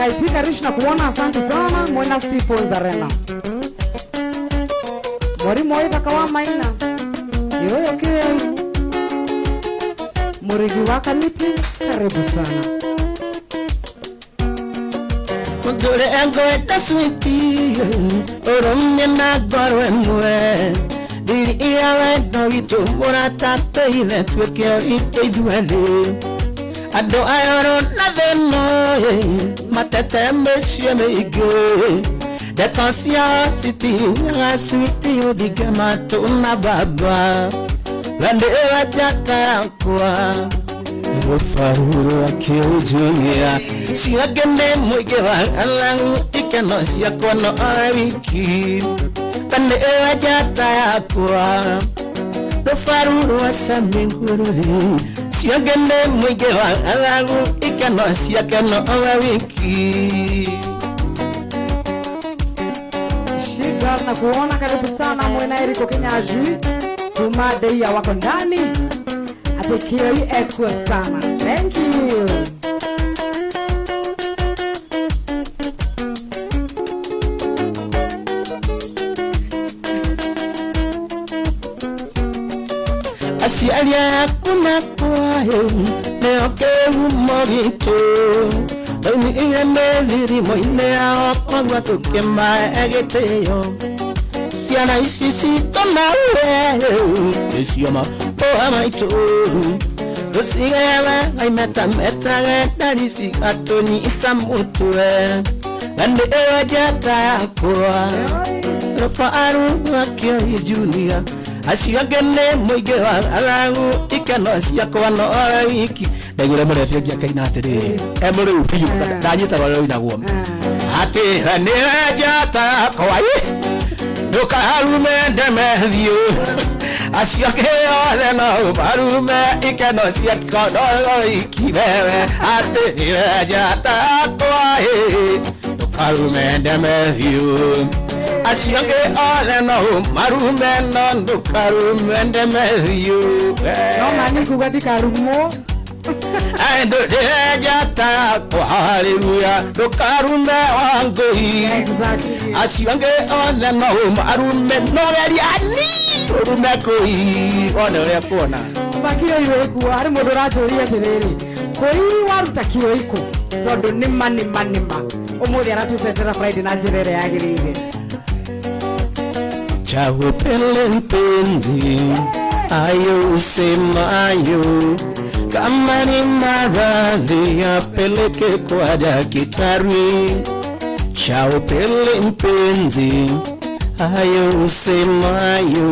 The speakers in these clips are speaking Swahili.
Akaitika Rishna kuona, asante sana. Mwena Steve Zarena. Wairimu oitha kawa maina. Yoyo Kioi. Murigi wa kamiti, karibu sana. Mugure engo eta switi, oromye na gorwe mwe. Diri iawe no ito morata peile twekeo ito iduele. Ado ayoro na veno, matete mbeshye meige. De consciosity, nga switi udige matuna baba. Lande ewa jata kwa. Faruro Kioi Junior Siagene Mugewa Alangu Ikeno Siakono Awiki Pande Ewa Jata Yakwa Faruro Samingururi Siagene Mugewa Alangu Ikeno Siakono Awiki Shiga na kuona, karibu sana. Mwena Eriko Kenya Ajui Tumade ya wako ndani. Ate Kioi ekwa sana. Thank you. Asialia kuna kwae Neoke umogito Doni inye meziri moine ya Magwa tukema egeteyo Siana isisi tona ue Esioma Oha maitoru Rosigewa Ay meta Narisi atoni itamutue Lande ewa jata yakua Rofa aru wa Kioi Junior Asiagene Mugewa Alangu Ikeno Siakoa no Awiki Dagure mwere fiogya kaina atiri Emure ufiyu Danyita waloi na guom Ati lande ewa jata yakua Doka harume ndemethio Asiake oleno barume Ikeno siakono ikibewe Ati jata yakua Doka harume ndemethio Asiake oleno marume Nondo karume ndemethio No mani kugatika rumo Ando jata yakua hallelujah Doka harume wangoi Exactly. Asiake oleno marume Nogeriani Urume koi One ule kuona Kioi weku Hari modora joria jireri Koi waruta Kioi ku Todo nima Omuri anatu setera Friday na jirere ya girige Chawo pele mpenzi Ayo usemayo Kama ni maradhi yapeleke kwa daktari Chawo pele mpenzi Ayo usemayo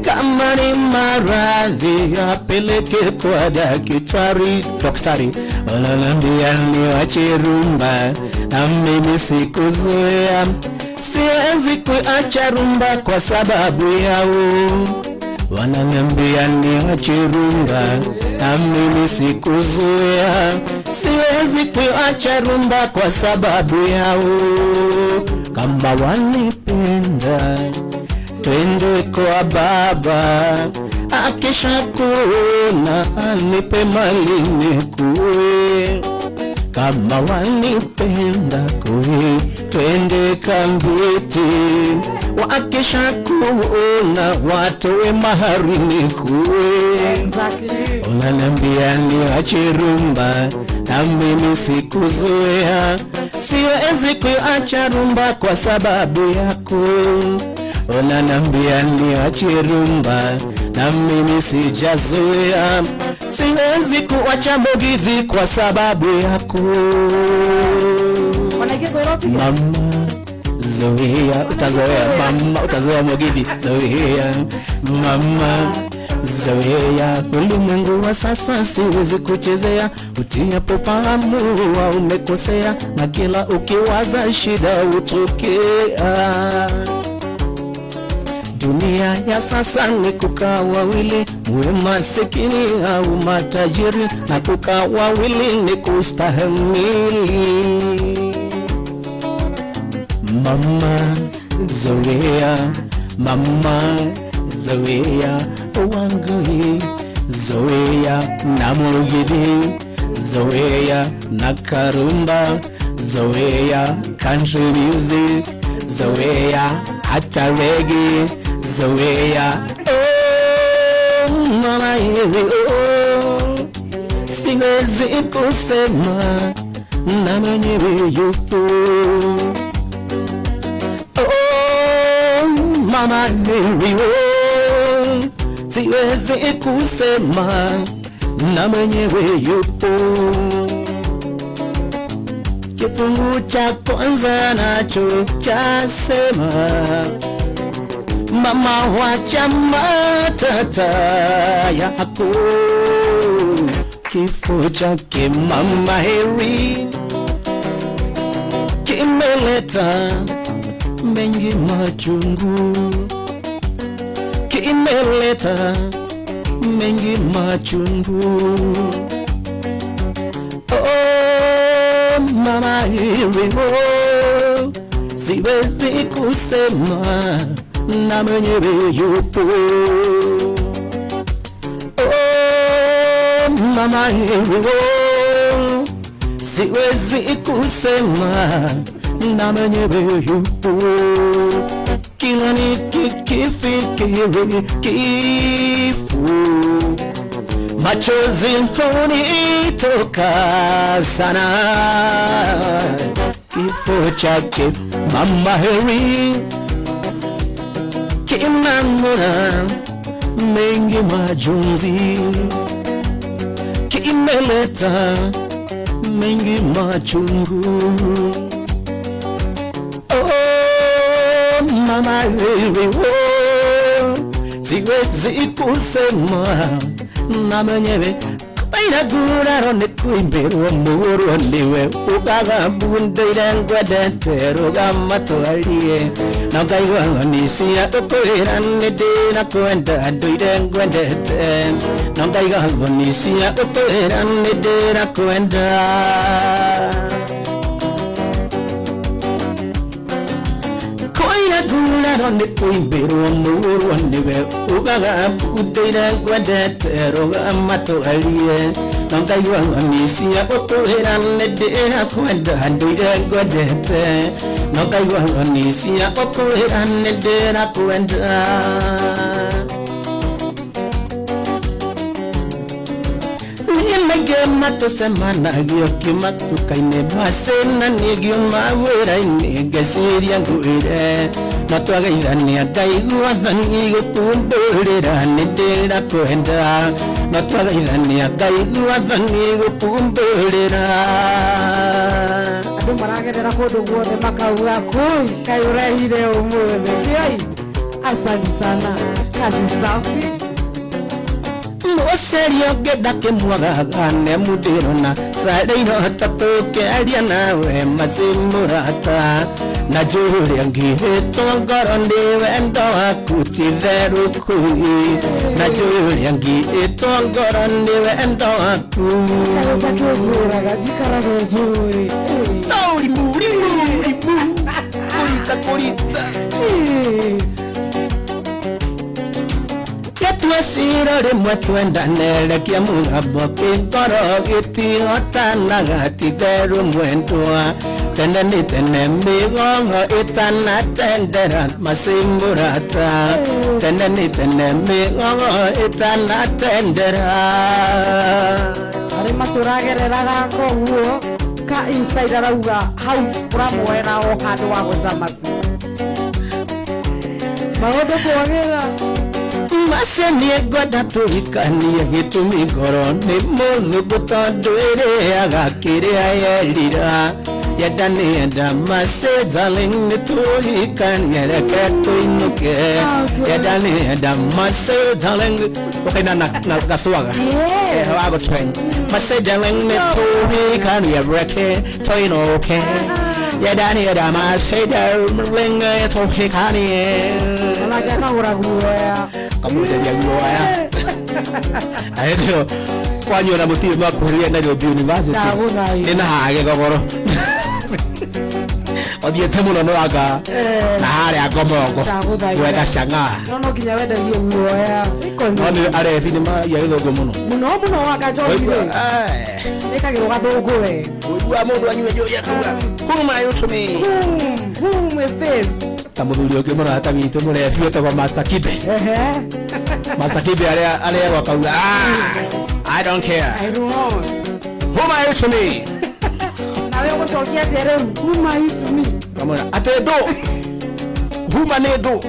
Kama ni maradhi yapeleke kwa daktari Wananambia niwache rumba Na mimi sikuzoea Siwezi kuacha rumba kwa sababu yao Wananambia niwache rumba Na mimi sikuzoea Siwezi kuacha rumba kwa sababu yao Kama wanipenda Twende kwa baba Akisha kuona anipe mali nikue Kama wanipenda kue Twende kambiti Wakisha kuona watoe mahari nikue Exactly. Unanambia niwache rumba Na mimi sikuzoea Siwezi kuacha rumba kwa sababu yako Unanambia niwache rumba Na mimi sijazoea Siwezi kuacha Mugithi kwa sababu yako Mama zoea utazoea Mama utazoea Mugithi zoea Mama zoea Ulimwengu wa sasa siwezi kuchezea Utiapo fahamu wa umekosea Na kila ukiwaza shida utokea Dunia ya sasa ni kukaa wawili Muwe masikini au matajiri Na kukaa wawili ni kustahimili Mama zoea Mama zoea Wangui zoea Na Mugithi zoea Na karumba zoea country music, zoea hata reggae, zoea mama hivi siwezi kusema na mwenyewe yupo. Mama hivi siwezi kusema na mwenyewe yupo. Kifungu cha kwanza nacho chasema mama wacha matata yako. Kifo chake mama heri kimeleta mengi machungu, kimeleta mengi machungu. Mama heri siwezi kusema na mwenyewe yupo. Mama heri siwezi kusema na mwenyewe yupo. Kila nikifikiri kifo machozi hunitoka sana. Kifo chake mama heri kinang'ora mengi majonzi, kimeleta mengi machungu. Mama heri siwezi kusema na mwenyewe. Kainaguraro ni kuimbirwa muru liwe ugaga bundeire ngwedete rugama twarie na kaigwa nisia ukwira ndina kwenda nduire ngwedete na kaigwa nisia ukwira ndina kwenda. Kainaguraro ni kuimbirwa muru liwe ugaga bundeire ngwedete rugama twarie na kaigwa nisia ukwira ndina kwenda nduire ngwedete na kaigwa nisia ukwira ndina kwenda. Mato semana gyo kimatu kaine basena nigyo mawera inigesiria nguire natwagaithania ngaigua thani gupumbulira nindira kwenda natwagaithania ngaigua thani gupumbulira. Andu maragerera kundu guothe makauga Kui kai urehire umuthi. Kioi, asante sana, kazi safi. Serio geda ke mwaga ne mudirona sadeino tatuke aliana masimurata na juri ngi tongorande wendo akutitheru Kui na juri ngi tongorande wendo aku kakujura gajikara juri tauri muri kurita Twesiro rimwe twendane kia mugabo kingoro gitihotana gatitheru mwendwa tene ni tene migongo itana tendera masimburata tene ni tene migongo itana tendera. Ari maturagereraga koguo ka inside arauga hau uramwena o handu wa guthamaki maundu kwagera masenie gwada tuhikanie gitumi ngoro ni muthugu tondu iri agakiria yerira yendani yenda mase darling ni tuhikanie reke tuinuke yendani yenda mase darling wakaina na gaswaga wago train mase darling ni tuhikanie reke tuinuke yendani yenda mase darling ni tuhikanie alaga uraguoya kamuteria guoya ayo kwanyu na mutima makuria na Nairobi University nina hage gogoro Othiete muno no anga na hare agomongo wenda changa no nginya wenda gie guoya oni are fini ma ya ithogo muno muno waka jogi eka giro gathungu we wa mundu anywe joya kuga whom are you to me whom is this tamuthuri ongi mura hata witu murefi etagwa Master Kibe Master Kibe ale wakauga I don't care I don't know whom are you to me nawe utokia tere whom are you to me kamona atedo whom ane do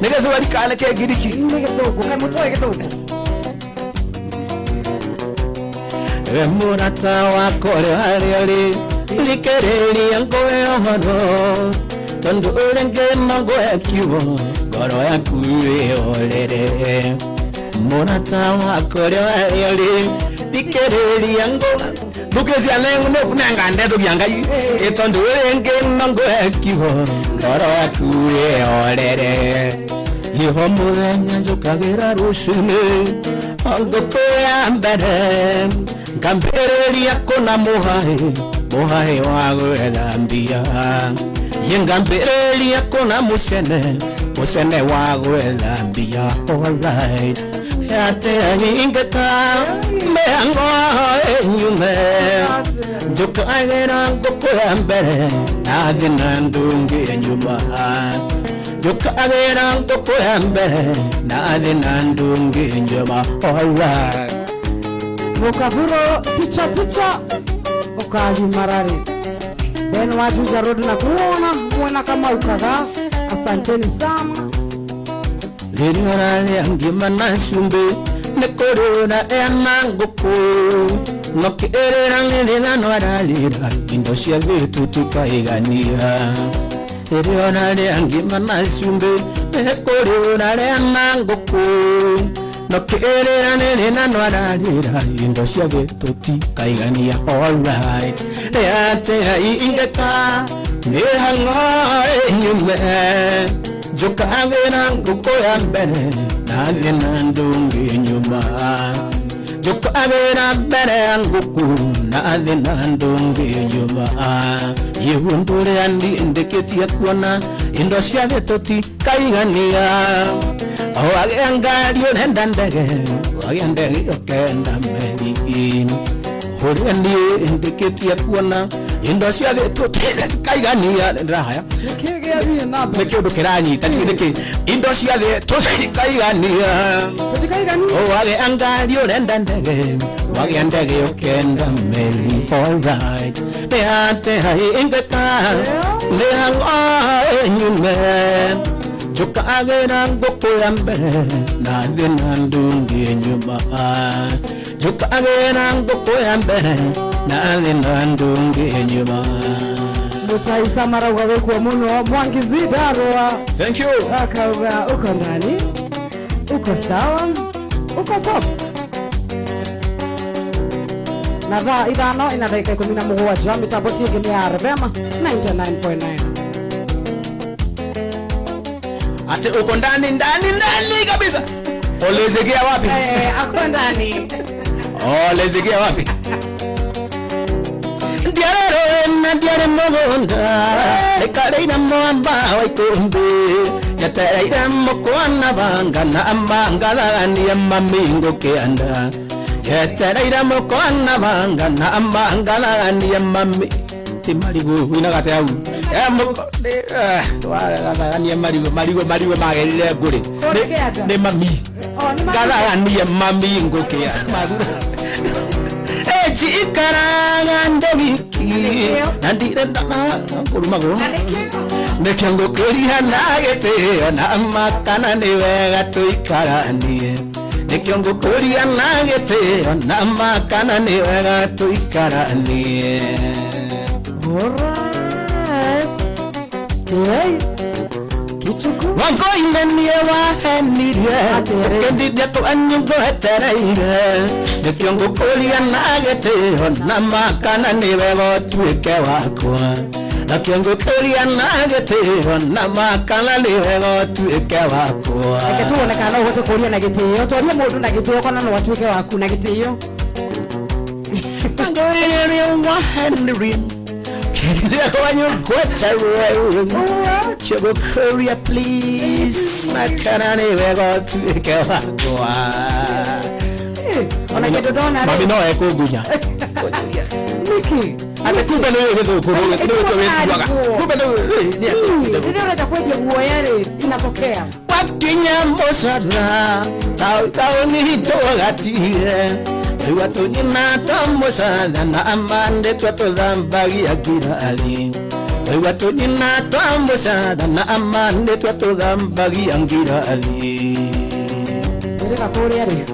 nige zuwa dikane ke giriki nige dogo kamutoe dogo Remurata wako ali likereli yango yohano tondo urenge nango yakiwo goro yakuwe olere Murata wako ali likereli yango Dukezi alengu ne kunanga ndedo yangai etondo urenge nango yakiwo goro yakuwe olere Yeho murenya njokagira rushune Angoko ya mbere Ngambereli yako na muhae wago edambia Yengambereli yako na musene wago edambia Alright Yate ingeka mehango enyume Njokagera ngoko ya mbere Nadina ndungi enyuma Njokagera ngoko ya mbere Nadina ndungi enyuma Alright Mukavuro ticha Ukagi marari Ben wajuja road na kuona Mwena kama ukaga Asanteni sana Lini warali angima na shumbe Nekorona ena ngoko Noki erera nilina nwaralira Indoshia vitu tukaigania Lini warali angima na shumbe Nekorona ena ngoko Nokerera nilina nwaralira Indoshia vitu tukaigania Alright Yate ingeka Mihango enyume Jokagera ngoko ya mbere Nadina ndungi nyuma Jokagera mbere ngoko Nadina ndungi nyuma Yehundure andi indeketi ya kuona Indoshia vetoti kaigania Wagengario nenda ndege Wagendege yokenda meri Hori andi indeketi ya kuona Indoshia vetoti kaigania Ndrahaya Nekio dukerani Neke Indoshia vetoti kaigania Wage angario nenda ndege Wagendege yokenda meri Alright Neate hai ingeka Nehango enyume Jokagera ngoko ya mbere Nadina ndungi nyuma Jokagera ngoko ya mbere Nadina ndungi nyuma Mutaisa marauga wekuwa muno Mwangizi darwa Thank you Akauga uko ndani Uko sawa Uko top Na dhaa idhano inadhaika 11 Mitaboti gini ya Rebema 99.9 Ate uko ndani kabisa Olezegea wapi? Ako ndani Olezegea wapi? Ndiare mogonda Ekareira mwamba waikumbi Yatereira mokwana banga Na amanga dhani ya mamingo keanda Yatereira mokwana banga Na amanga dhani ya mamingo Timarigu winagate au Tuwaragania marigo magerire nguri Ni mami Garagania mami ngukea Echi ikaranga ndewiki Nandire ndana Kurumaguru Nekio ngukuria nageteo Na makana ni wega tuikaranie Nekio ngukuria nageteo Na makana ni wega tuikaranie Alright Kioi Kichuku Wango inanie wahenirie Kendidia tu anyungo hetereire Nekio ngukuria nageteo Na makana ni wega tuike wakwa Nekio ngukuria nageteo Na makana ni wega tuike wakwa Eke tuonekana ugote kuria na gitio Tuoria mundu na gitio Kona no watuike waku na gitio Wango inanie wahenirie ndio wanyu kweta chego Korea please nakana ni wego tuike wakwa ona kitu dona mami no ekugunya Miki ate kumbe no yedo kuru ndio tuwezi kumbe no ndio unatakuja nguo yale inatokea wakinya mosana tao ni hitogatire watu nyina tamosana na amande twatodhambagia kirathi watu nyina tamosana na amande twatodhambagia kirathi ndireka kuria ri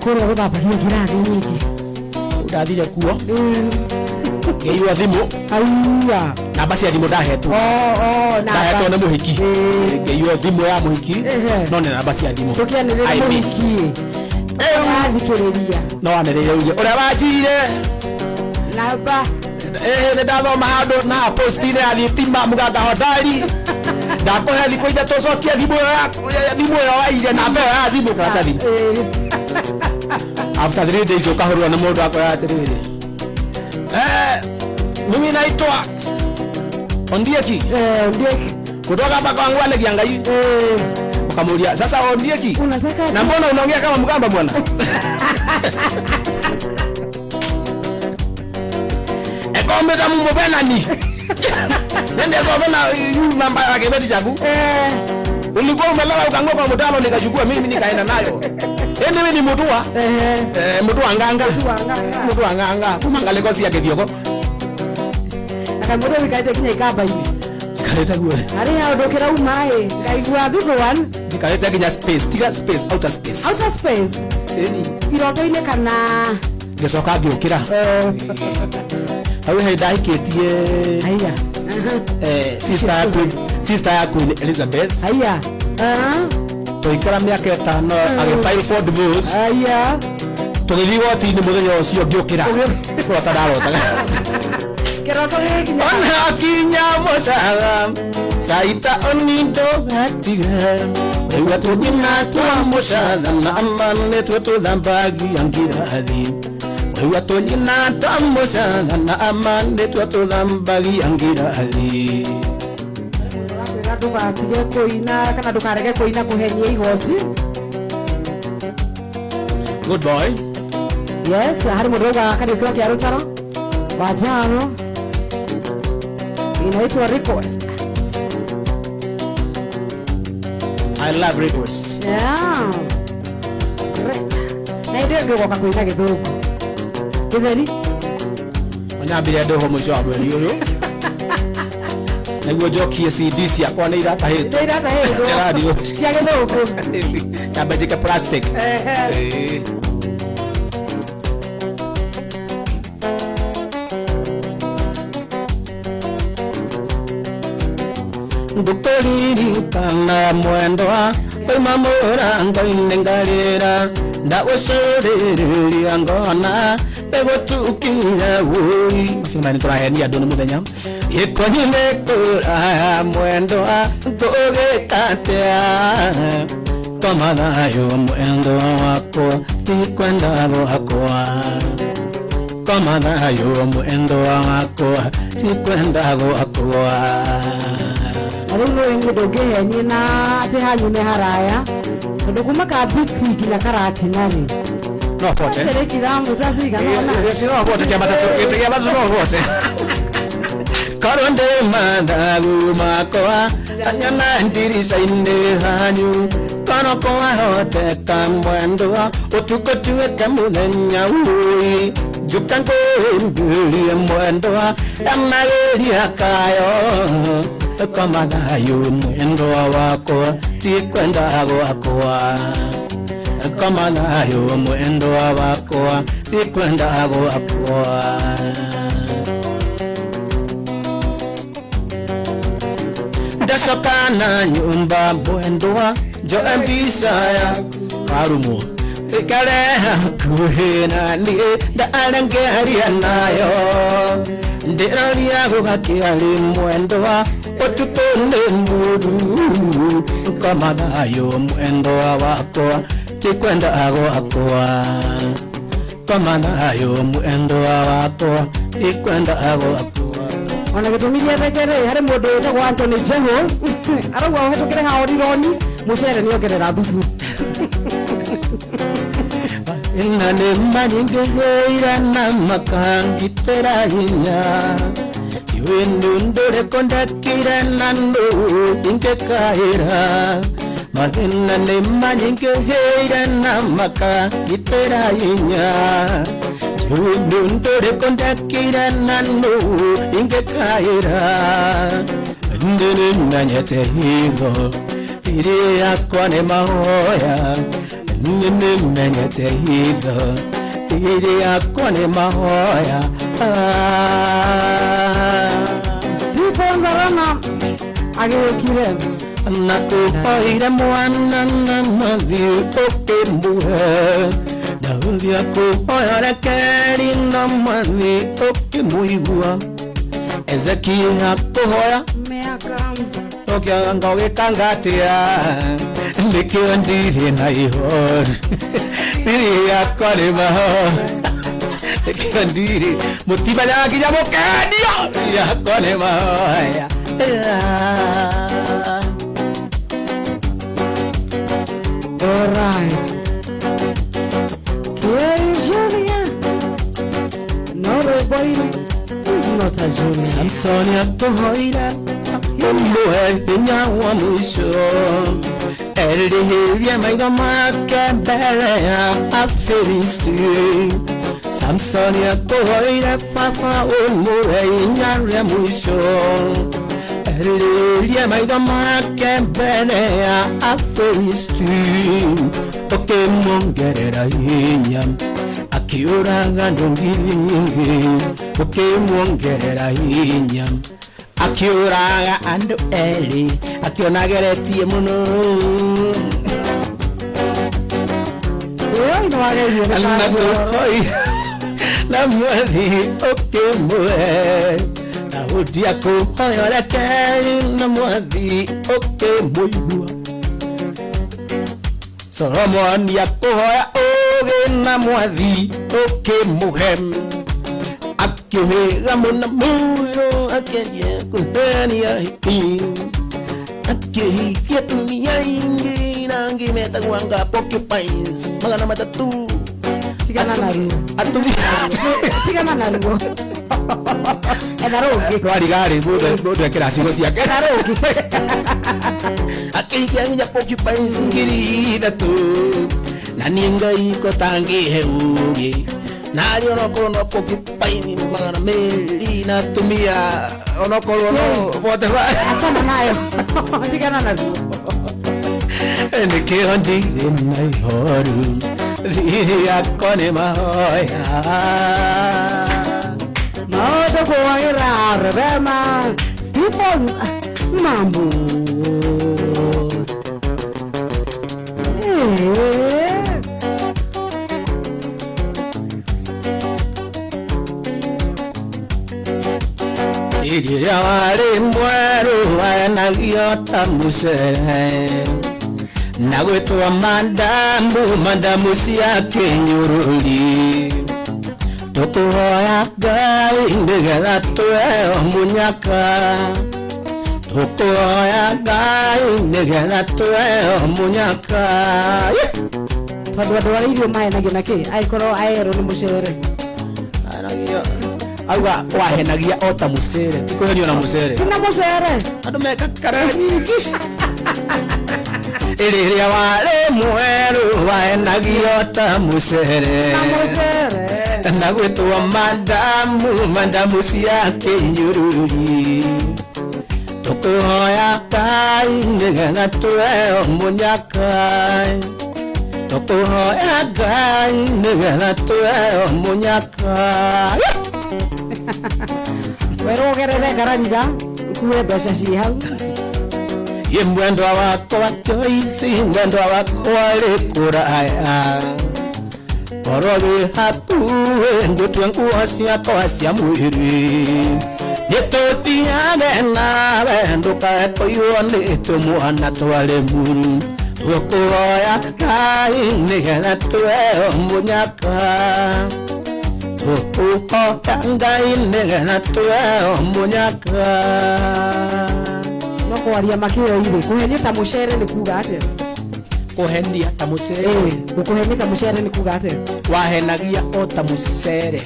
kuria guthambagia kirathi nyingi udathire kuo ngeiwa thimu aiya namba cia thimu ndahetwo ndahetwo nĩ mũhiki ngeiwa thimu ya mũhiki no nĩ namba cia thimu tukianĩrĩra mũhiki athikĩrĩria no anĩrĩire uge ũrĩa wanjire namba nĩ ndathoma handũ na post-inĩ ya thitima mũganga hodari ndakũhe thikũ ithatũ cokia thimũ ĩyo waire namba ĩyo ya thimũ karatathi after 3 days ukahurwa na mũndũ akoya atĩrĩrĩ mimi naitwa Ondieki kutoka hapa kwa Ngwale Kiangai ukamulia sasa Ondieki na mbona unaongea kama Mgamba bwana ekombe kama mbona ni nende gobena namba yake beti chagu ulikuwa umelala ukangoa kwa mtalo nikachukua mimi nikaenda nayo mimi ni mutua mutua nganga kumangale kosi yake dioko akamwona wikaite kinya ikamba hivi kaleta guo ari ya ndokera umae ngaigua thuko one kaleta kinya space outer space iroto-inĩ kana ngecoka ngiukira hau he ndaikitie aiya sister ya Queen Elizabeth aiya tuikara miaka 5 agifile for divorce aiya tugithi goti-inĩ mũthenya ũcio ngiukira kurota ndarota kiroto gĩkĩ ona kinya mũcara saita onindo gatiga wewe tũnyina twa mũcara na amane twatũthambagia ngirathi wewe tũnyina twa mũcara na amane twatũthambagia ngirathi ndũgatige kũina kana ndũkarege kũina kũhenia igoti good boy yes hari mũndũ auga karĩkĩro kĩa rũtaro wajano inaitwa request I love request yeah na ndio ngĩgoka kũina gĩthũngũ gĩtheri onyambire ndĩ ho mũico wa mweri ũyũ nĩguo njokie CD ciakwa nĩ iratahĩtwo radio cia gĩthũngũ nyambe njĩke plastic ngukuririkana mwendwa koima mũrango-inĩ ngarĩra ndagũcũrĩrĩria ngona ndĩgũtukire wũi macio nĩ tũrahenia andũ nĩ mũthenya gĩkonyi-inĩ kũraya mwendwa ngũgĩka atĩa koma nayo mwendwa wakwa tikwenda gwakwa koma nayo mwendwa wakwa tikwenda gwakwa rĩu nĩ ndũngĩhenie na atĩ hanyu nĩ haraya tondũ kuma kabiti nginya karatinarĩ no pote kirambu tasigana no pote kia matatu no pote korwo ndĩ mathagu makwa anyona ndirica-inĩ hanyu korwo kwahoteka mwendwa ũtukũ tuĩke mũthenya ũyũ njũka ngũmbũrie mwendwa amagĩria kayo koma nayo mwendwa wakwa tikwenda gwakwa koma nayo mwendwa wakwa tikwenda gwakwa ndacoka na nyumba mwendwa njoe mbica yaku karumo ikareha hakuhĩ naniĩ ndarengeria nayo ndĩroria gũgakĩarĩ mwendwa ũtukũ nĩ mũru koma nayo mwendwa wakwa tikwenda gwakwa koma nayo mwendwa wakwa tikwenda gwakwa ona gitumirie thekere hari mundu wetagwo Anthony Jeho arauga uhetukire haorironi mucere ni ongerera thubu inane manyingeira na makangitera hinya iwe ndure kondakira nando ingekaira inane manyingeira na makangitera hinya iwe ndure kondakira nando ingekaira ndene nanyete higo iri yakwane mahoya nene menyete hitho iri yakwane mahoya Stephen Garana agekire nakuhoire mwana na mathi ukimbuhe ndahuthia kuhoya rekeri na mathi ukimuigua Ezekia kuhoya meaka okianga ugikangatia nikio ndiri na ihor ndiri yakwa ni maho nikio ndiri mutima nyaginya mukenio yakwa ni mahoya alright Kioi Julia no the boy is not a Julia Samson yakuhoira umuhe inyawa mwisho Elihiria maitho make mbere ya Afilisti Samson yakuhoire baba umuhe inyawa mwisho Elihiria maitho make mbere ya Afilisti ukimwongerera hinya akiuraga ndungiri nyingi ukimwongerera hinya akiuraga andu eri akionageretie muno no agerio na mwathi ukimwe na udia kuhoya rekeri na mwathi ukimuigua Solomon yakuhoya ugi na mwathi ukimuhe akiuhiga muna muyo akenye kuhenia hiki akihikia dunia ingi na ngimeta kuanga porcupines magana matatu tigana naruo tigana naruo enarogi rwari gari bude kirasigo ciake enarogi akihikia nginya porcupines ngiri ithatu na ningai kotangihe ugi nari onokorwo no porcupine magana meri na tumia onokorwo no bote achana nayo tigana naruo nikio ndiri na ihoru thiri yakwa ni mahoya maoto kuwagira rebema Stephen mambo Iria Wairimu wanagiota mucere na gwitwa mandamu cia kinyururi tukuhoya Ngai nigetha tuheo munyaka tukuhoya Ngai nigetha tuheo munyaka tondu irio maenagio naki aikorwo aero ni mucere auga wahenagia ota mucere tikuhenio na mucere tina mucere andu meka karara nyingi iriria Wairimu wahenagia ota mucere na gwitwa mandamu cia kinyururi tukuhoya Ngai nigetha tuheo munyaka tukuhoya Ngai nigetha tuheo munyaka werogerere garanja kuwe mbeca ci hau ye mwendwa wakwa Joyce mwendwa wakwa ri kuraya korwo wi hakuhĩ ngũtue nguo ciakwa cia mwĩrĩ nĩtũthiage nawe ndũkae kũiywo nĩ tũmwana twaremu tũkũhoya Ngai nĩgetha tuheo mũnyaka Ngai negena tuwe munyaka no kwaria makio ile kuhenia ta mucere ni kuga ate kuhendia ta mucere kuhenia ta mucere ni kuga ate wahenagia o ta mucere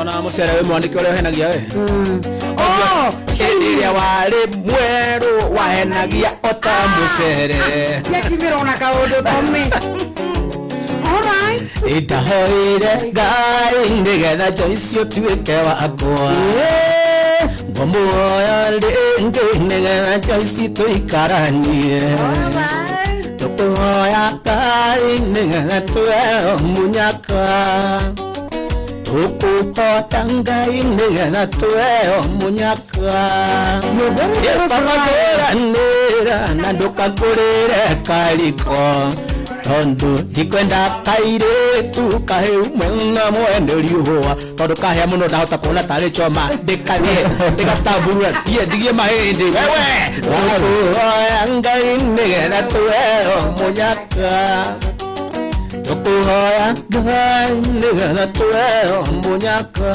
ona mucere we mwandiki ule wahenagia we ile wale mweru wahenagia o ta mucere yakimira ona kaodo tome. Itahoire Ngai nigetha Joyce tuike wakwa ngomuoya ringi nigetha Joyce tuikaranie tukuhoya Ngai nigetha tuwe munyaka tukuhoya Ngai nigetha tuwe munyaka ipagaguranira na ndukagurire kariko tondu ikwenda kairetu kaheu mwena mwenderi huwa tondu kahea muno ndahota kuona tari choma ndikanie ndikatabura ndigie mahindi wewe oya Ngai nigetha tuweo munyaka tukuhoya Ngai nigetha tuweo munyaka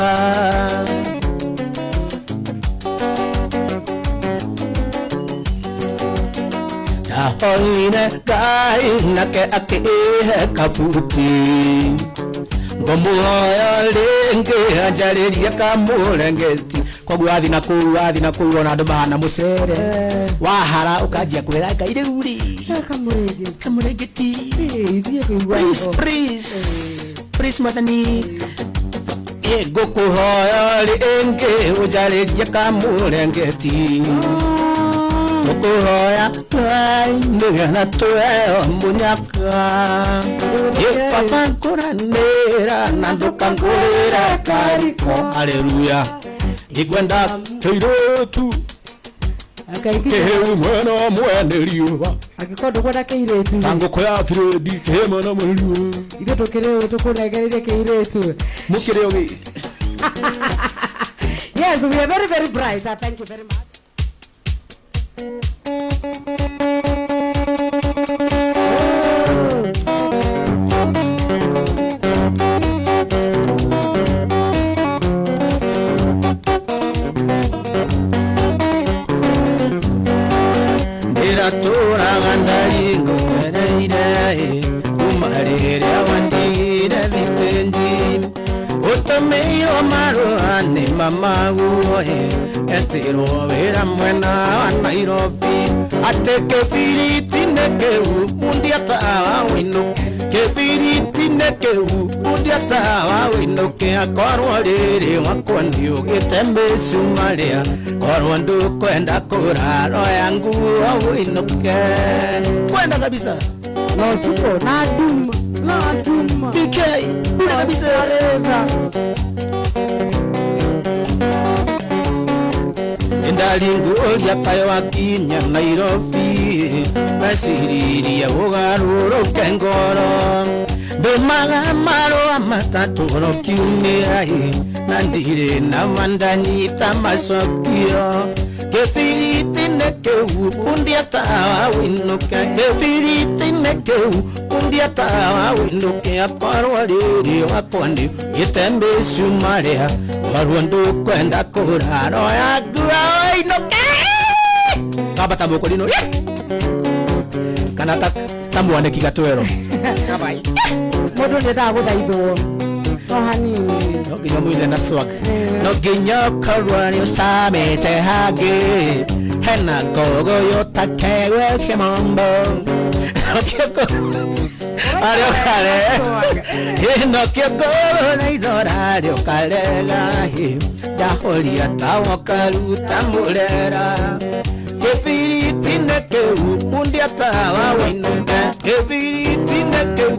ahoine Ngai nake akihe kabuti ngomuhoya ringi anjariria kamurengeti koguo athi na kuu ona andu mahana mucere wahara ukanjia kwira Ngai riu ri kamurengeti please mathani ngukuhoya ringi unjariria kamurengeti tukuhoya Ngai nigetha tuweo munyaka ipagaguranira na ndukagurire kariko haleluya ikwenda kairetu keheu mwena mweneriuwa agikondo kwenda keiretu tanguko ya kiredi kehemana mweriuwa ithe tukireo tukunegereire keiretu mukireo yes, we are very very bright. Thank you very much. Tora gandaringo tereire umarere awandire vitenji otameyo maruane mamaguoe etiro vera mwena wa Nairobi ateke firiti nekeu mundiata wino kefiriti nekeu mundiata wino ke akorwo riri wakwandi ugitembe sumaria korwo ndu kwenda kuraro yangu wino ke kwenda kabisa No tuko na duma PK kwenda kabisa ndalinguria kayo wakinya Nairobi basiriria ugaruruke ngoro ndumaga marua matatu rokiumirahi na ndire na mandanyita macokio kefiriti nekeu undiatawa winuke kefiriti nekeu undiatawa winuke akorwo riri wakwandi gitembe sumaria warwo ndu kwenda kuraro yagua inuke kaba tambuko lino kana tamwane kigatwero kabai modo ndeta guthaithwo no hanini no ginya mwile na swag no ginya karwani usamete hage hena gogo yotakewe kemambo Ario kale no kiogoro na idorario kalega ya holia tawa karuta mulera kefiriti nekeu undiatawa winuke kefiriti nekeu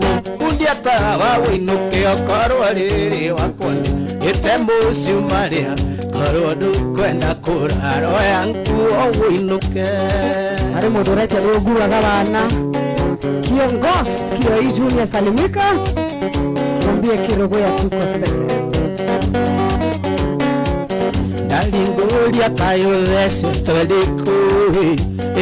undiatawa winuke akorwo riri wakwandi itembo sumaria korwo ndu kwenda kuraro yangu winuke ari mundu urete ruguraga bana kiongozi Kioi Junior salimika mwambie kirogo ya tuko sete ndalingo kuria tayo this todikui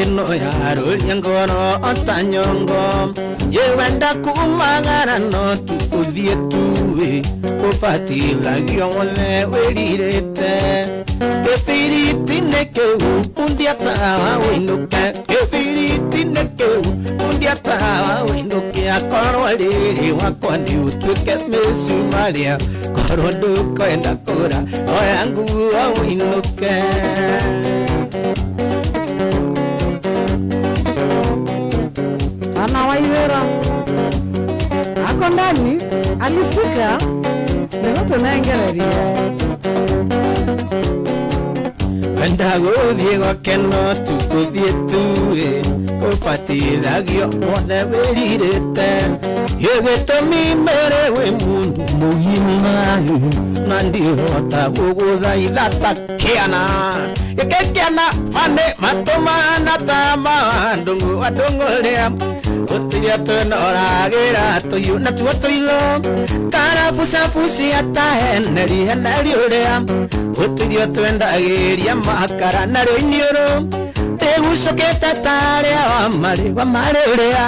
eno yaro nyangoro otanyongo yewenda kumagara no tukuthie tuwe kufatiga gione werirete kefiriti nekeu undiatawa winuke kefiriti nekeu undiatawa winuke akorwa riri wakwa ni utwike mesumaria korodu kwenda kura oyangu winuke Ana Wairimu ako ndani alifika ndio tunaengelea wenda guthie gokeno tukuthie tuwe ufatithagio wothe wiririte gĩgĩtũmi mere wĩ mundu mũgima na ndihota gũgũthaitha ta kĩana gĩkĩ kĩana bande matũmana ta mandũngũ andũngũrĩa gũtirĩ tũnoragĩra tũhiũ natuo tũitho karabucabucia ta heneri ũrĩa gũtirĩ twendagĩria makara narĩo iniũrũ rĩgucũkĩte tarĩa wa marĩ ũrĩa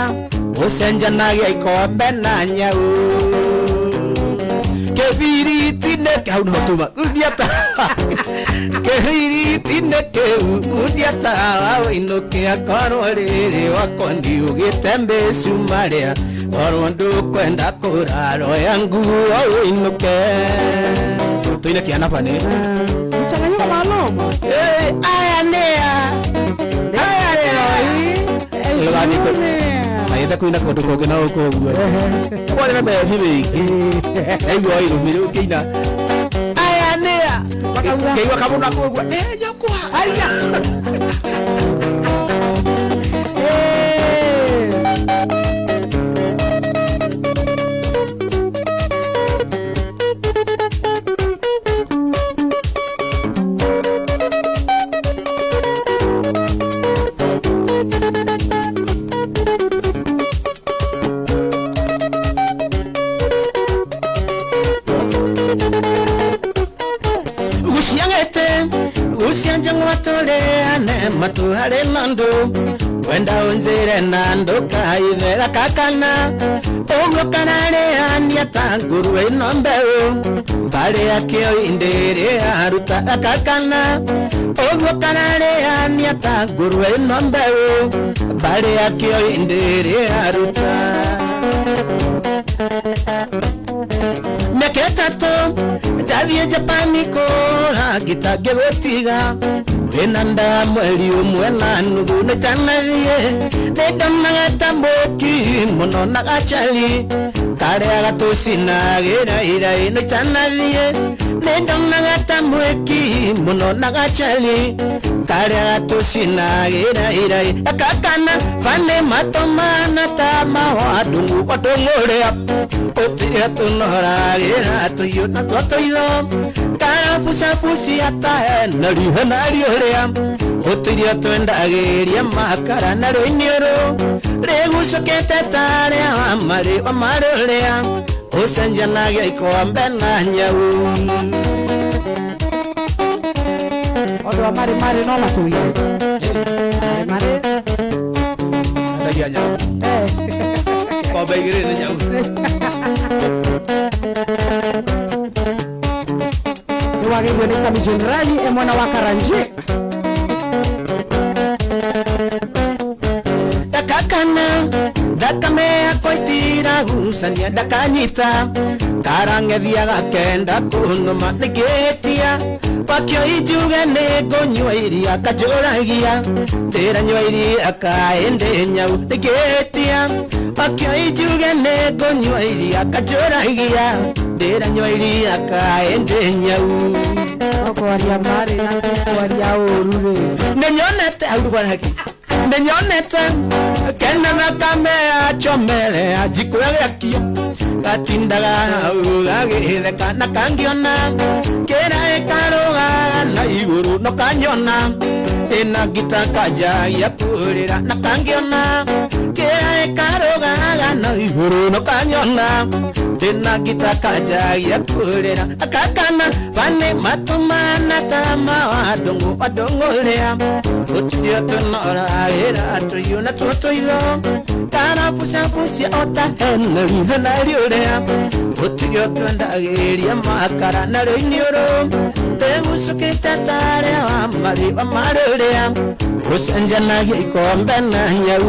ũcenjanagia ikombe na nyau kĩbiriti nĩkĩu nĩhotuma kĩbiriti nĩkĩu undiatawa wĩinũkia korwo rĩrĩ wakondi ũgĩte mĩcumarĩa korwo ndũkwenda kũraroya nguo wĩinũke tũine kĩana bane mchanganyiko maalum aya nĩa aitha kuina kundu kungi na ukuguo kwari na mehi wingi aigua irumire ukina aya nia keigua kamuna kuguo nyokwa aria matuhare nando wenda unzire nando kaithera kakana ogo kanare ania tanguru ino mbeu bale akio indere aruta kakana ogo kanare ania tanguru ino mbeu bale akio indere aruta meketato jathie Japani kora gitage gotiga wenanda mweli umwe na nuthu nĩtanathie nĩndonaga ta mũki mũno na gachali karĩa gatũcinagĩra irai nĩtanathie nĩndonaga ta mũki mũno na gachali karĩa gatũcinagĩra irai akakana bane matũmana ta mawadungu watũngũrĩa ũtirĩ tũnoragĩra tũhiũ na tũitho karabucabucia ta heneri ũrĩa ũtirĩ twendagĩria makara narĩo iniũrũ rĩgucũkĩte tarĩa wa marĩ ũrĩa ũcenjanagia ikombe na nyau Odo wa mare no matuya mare ndagia nyau kombe igĩrĩ nĩ nyau wagegwe ni Sami Generali mwana wa Karanje dakakana dakame akoitira gusania dakanyita karangethia gakenda kunuma nigetia wakio ijuge nĩngũnyua iria kanjũragia ndĩranyua iria kaende nyau nigetia wakio ijuge nĩngũnyua iria kanjũragia ndĩranyua iria kaende nyau okwaria mari na okwaria urure nĩnyonete aurugwanaki nĩnyonete kena na kamea chomere ajikuya gĩakio gatindaga hau gagĩtheka na kangiona kĩra ĩkarũgaga na igũrũ no kanyona ĩna ngita kanjagia kũrĩra na kangiona kĩra ĩkarũgaga no iguru no kanyona dena gitakaja yakurera akakana vane matumana tama wadongorea utio tonora era to yuna toto ilo kana fusia ota henri hanariorea utio tondageria makara na renyoro temusuke tatare amari amarorea usanjana yikombe na nyau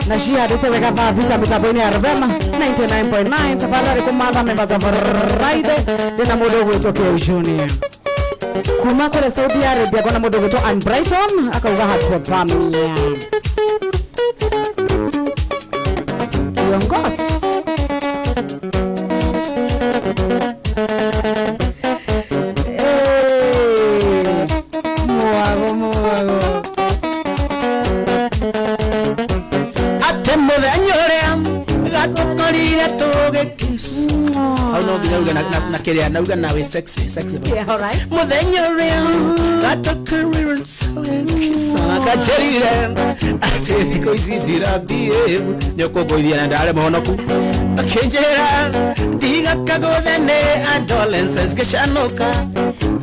Nashia deteweka vita mitaboni ya Rvema 99.9 tafadhali kumada members of Friday dina mudogo Tokyo Junior kuma kule Saudi Arabia kuna mudogo to Ann Brighton akauza hardcore pamia kiongozi Nakeria nauga nawe sexy yeah, all right mudhenyorea gato career sana kacherire ati koizidira bie nyoko boidia na ndare monoku akenjera diga kagodene adolescence keshanoka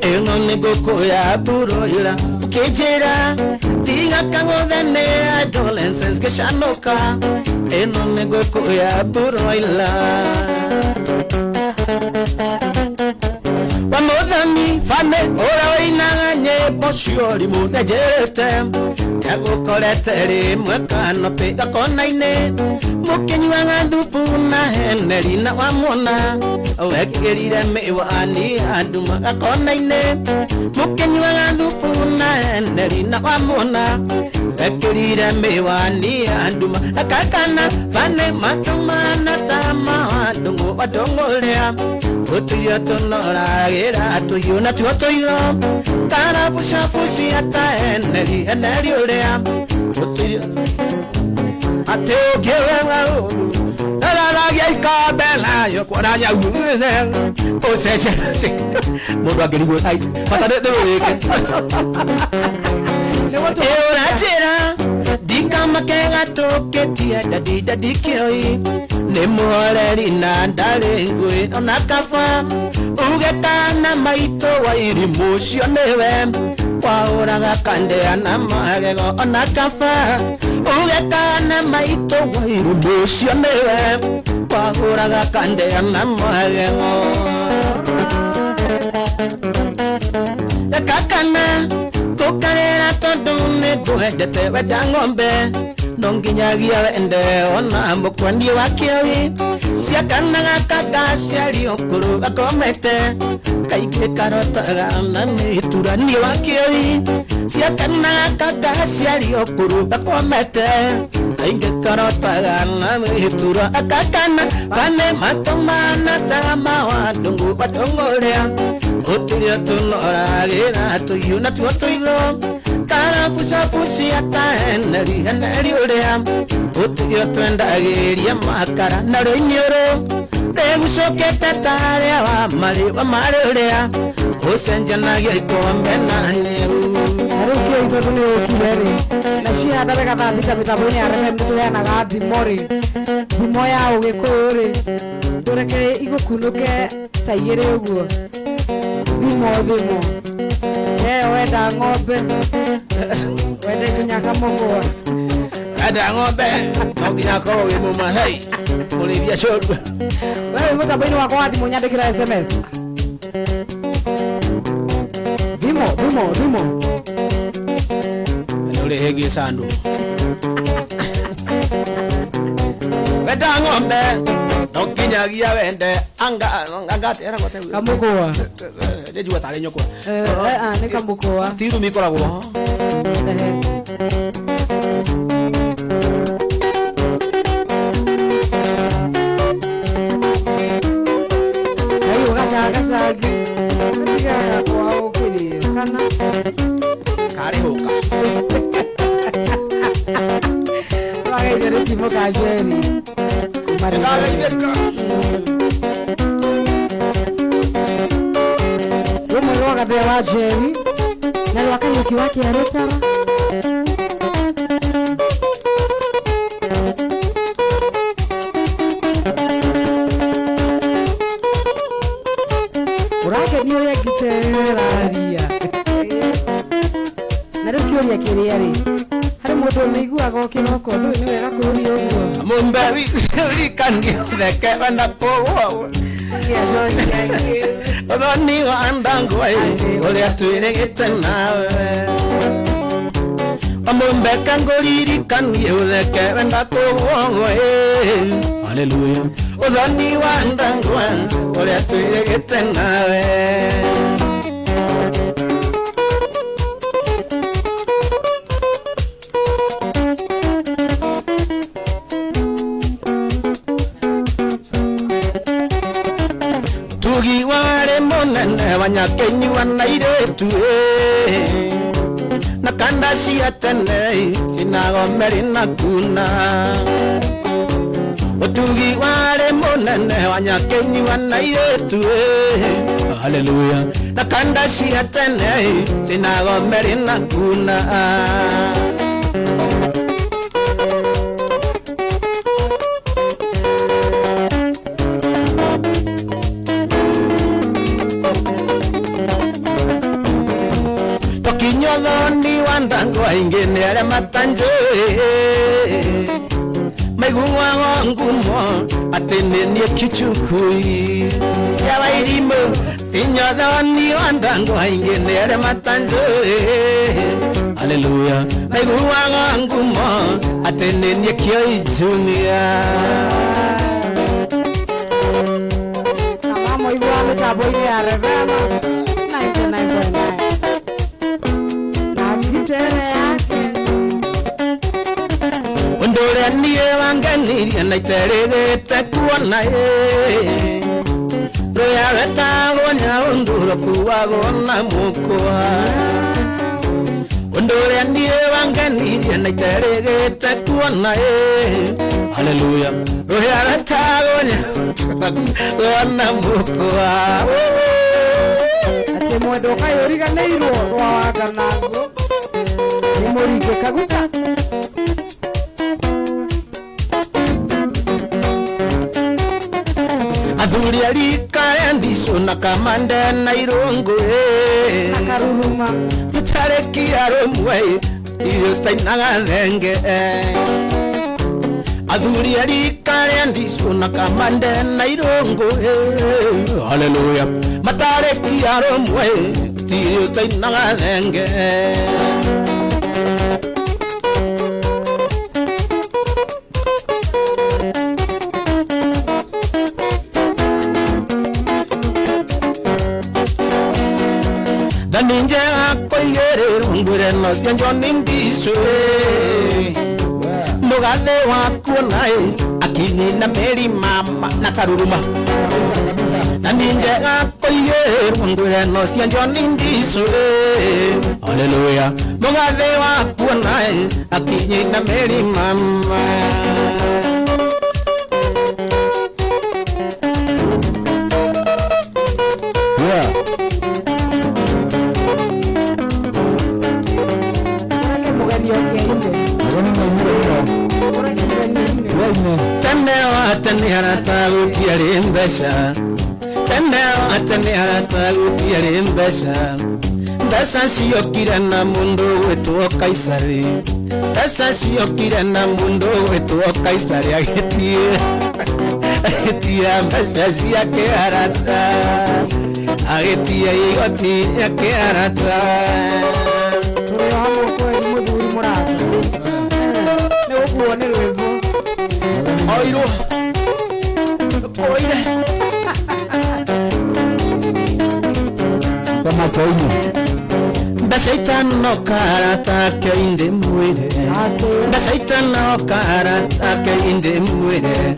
eno negoko ya buroira kejera diga kagodene adolescence keshanoka eno negoko ya buroira Wamodhani fane ora inanye boshiori munejete yago koleteri mwekano pe akona ine mukenyi wangandupu na heneri na wamona owekerire mewani anduma akona ine mukenyi wangandupu na heneri na wamona owekerire mewani anduma akakana fane matumana tama wadungu wadongorea Utuyo tonora era tuyuna tuotoyo kana fushi ata eneri orea utuyo ateo gewa la yaikabela yo kwaranya uze oseche modo agerigo ai patade de weke ora chera dikama kenga toketia dadi Kioi Nemoreri na ndalengwe onakafa ugetana maito Wairimu cionewe wauraga kandea na magego onakafa ugetana maito Wairimu cionewe wauraga kandea na magego kakana kukarera tondu niguendete wenda ng'ombe nonginyagia wende ona mbukwandi wa Kioi ciakanaga kagaciari okuru gakomete kaingĩ karotaga na mĩturani wa Kioi ciakanaga kagaciari okuru gakomete kaingĩ karotaga na mĩtura akakana vane matumana tama wadungu watongorea uturio tunoragĩra tuyuna tuotoilo kana fushi ata eneri orea uturio twendageria makara na renyoro regusokete tare wa mari orea usenjanagia ikombe na nyeu arukio itotuni okireri nashia ndabeka vita mitaboni ya Rvema mtu yana gathi mori bimoya ugikuri tureke igukunuke tayire uguo bimo wenda ng'ombe wende kunyaka mogwa ada ng'ombe nginya ko we mumahai ulivia shorwa wewe mutaboni wako hadi munyandikira SMS bimo ule hegi sandu wenda ng'ombe nginya wende anga tera gote kamugwa deju tare nyoko ne kamugwa tiru mikoragwo ayo gasagi ndiga kwa ukiri kana kare hoka wage dire timo kajeri Romo yoga de wajeri na wakati wake ya rotara urake niyo ya giteraria na rikio ya kiriari hari mundu meiguaga okiroko ndu ni wega kuria uguo mumbewi rikanio theke wenda kuwo Odoni wa ndangwa ule atwirigite nawe Omumbeka ngulirikanie utheke wenda kuwo Hallelujah Odoni wa ndangwa ule atwirigite nawe Tugi Wairimu nene wanyakenyu wanairetu na kanda cia tene cinagomeri na kuna Tugi Wairimu nene wanyakenyu wanairetu Hallelujah na kanda cia tene cinagomeri na kuna Odoni wa ndangwa ingene ale matanje Maiguwa wangumo atenenie kichukui ya Wairimu Odoni wa ndangwa ingene ale matanje Hallelujah Maiguwa wangumo atenenie Kioi junior Kama moiguwa metabo ile ya revema 99.9 Undore niye wanganirie na iterigite kuona Roya wetago nya unduro kuwago na mukwa Undore niye wanganirie na iterigite kuona Hallelujah Roya wetago nya na mukwa Ate mwedo kayo riga neiro wa ganango Nimorike kaguta Athuri arika endiso na kamande na irungu Nakaruruma Tutareki arumwe iyo tainaga thenge Athuri arika endiso na kamande na irungu Hallelujah Matareki arumwe iyo tainaga thenge Ninja koyere ngure no sianjo nindiso Mugathe waku nae akini na meri mama na karuruma Na ninja koyere ngure no sianjo nindiso Hallelujah Mugathe waku nae akini na meri mama Tene harata gutiari mbesha Tene harata gutiari mbesha Mbesha ciokire na mundu gwitwo Kaisari Mbesha ciokire na mundu gwitwo Kaisari agetie mbesha ciake harata agetie igoti yake harata Uri hamo kweli muthuri murata Ne uguo ni rwimbo Oiro Oire Kama choini Mbesha itano karata ke inde mwire Mbesha itano karata ke inde mwire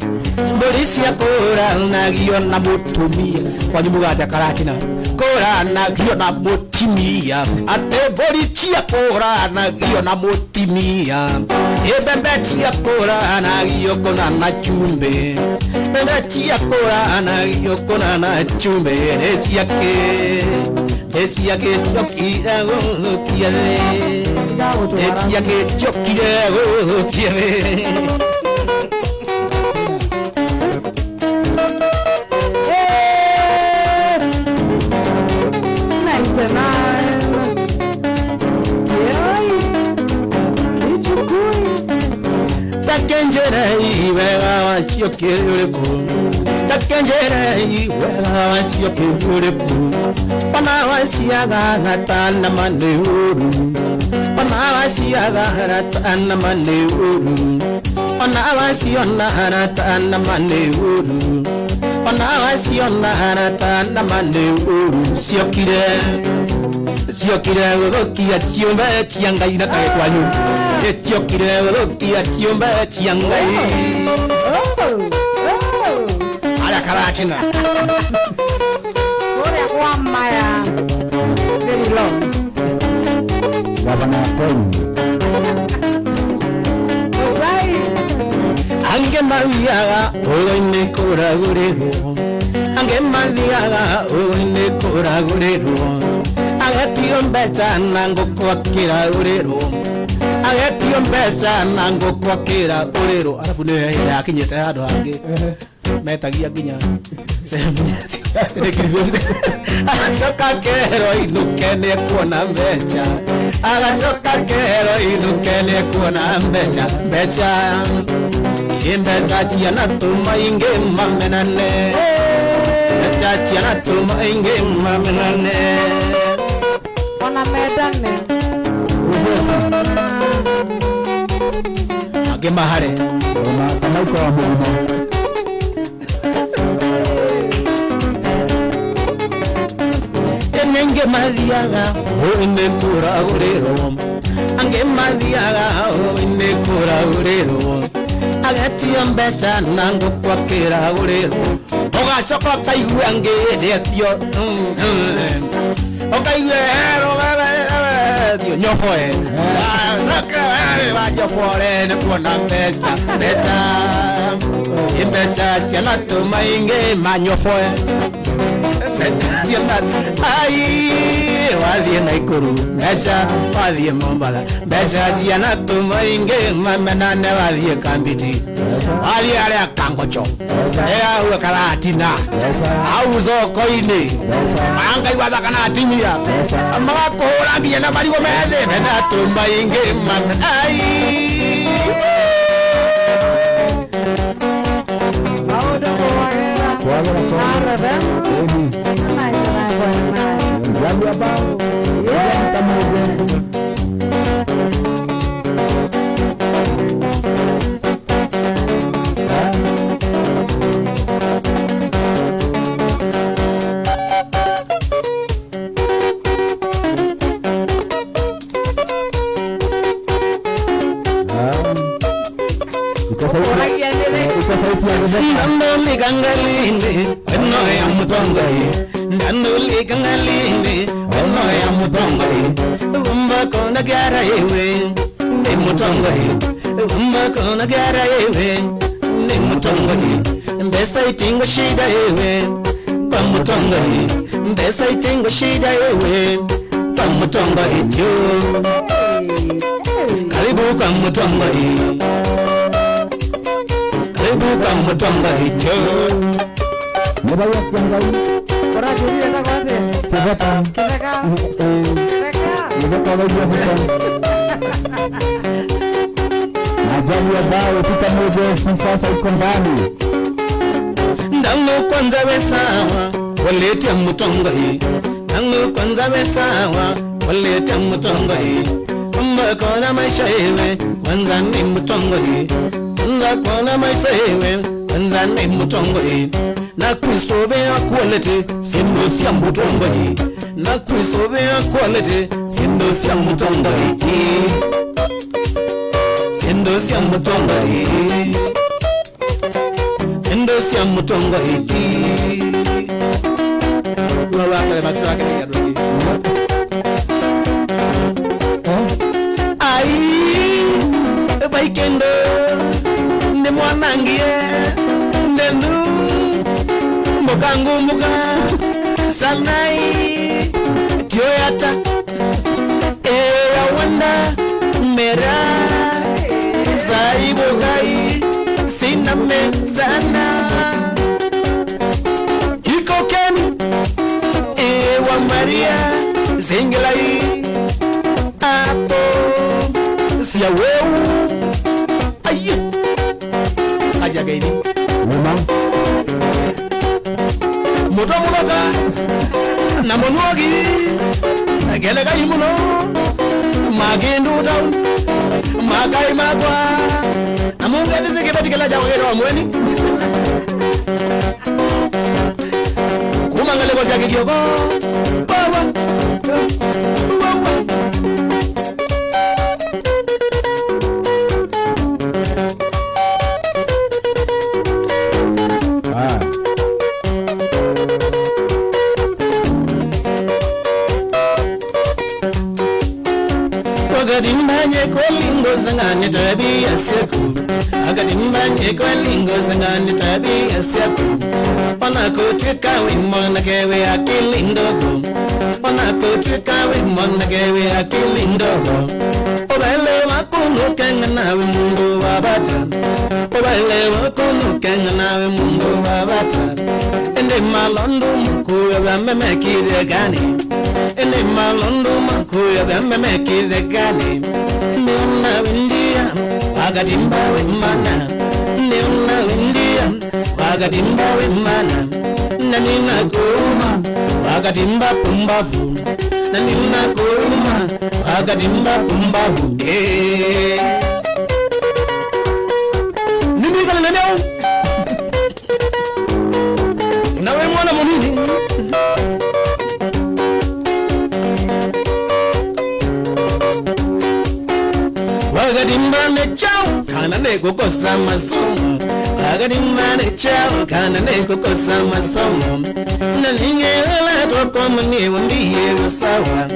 Mbori cia kũranagio na mũtumia kwanyu mũgate karatina kũranagio na mũtumia atĩ mbũri cia kũranagio na mũtumia mbembe cia kũranagio kũna na chumbe mbembe cia kũranagio kũna na chumbe nĩ ciake Esia que chokira go kiale. Esia que chokira go kiale. Mama Moto muloka na monogi agele ga imuno magendu taw magai magwa amungezi zikibadikela jawero amweni kumangale kwa zake kioko wawa Agadimbanye kwelingo zangane tabi yaseku Agadimbanye kwelingo zangane tabi yaseku Ona kutrika wimona kewe akilindogo Ona kutrika wimona kewe akilindogo Obele wakunu kenga nawe mungu wabata Obele wakunu kenga nawe mungu wabata Ende malondo mkuwe wameme kide gani Ende malondo mkuwe wameme kide gani Neona windia Wagatimba wimana Neona windia Wagatimba wimana Nanina kuruma Wagatimba pumbavu Nanina kuruma Wagatimba pumbavu Nini kala naneo Nawe mwana munini Wagadimba ne chao kana ne kukosa masomo Wagadimba ne chao kana ne kukosa masomo Nalingela twakoma ni wambiye wasawa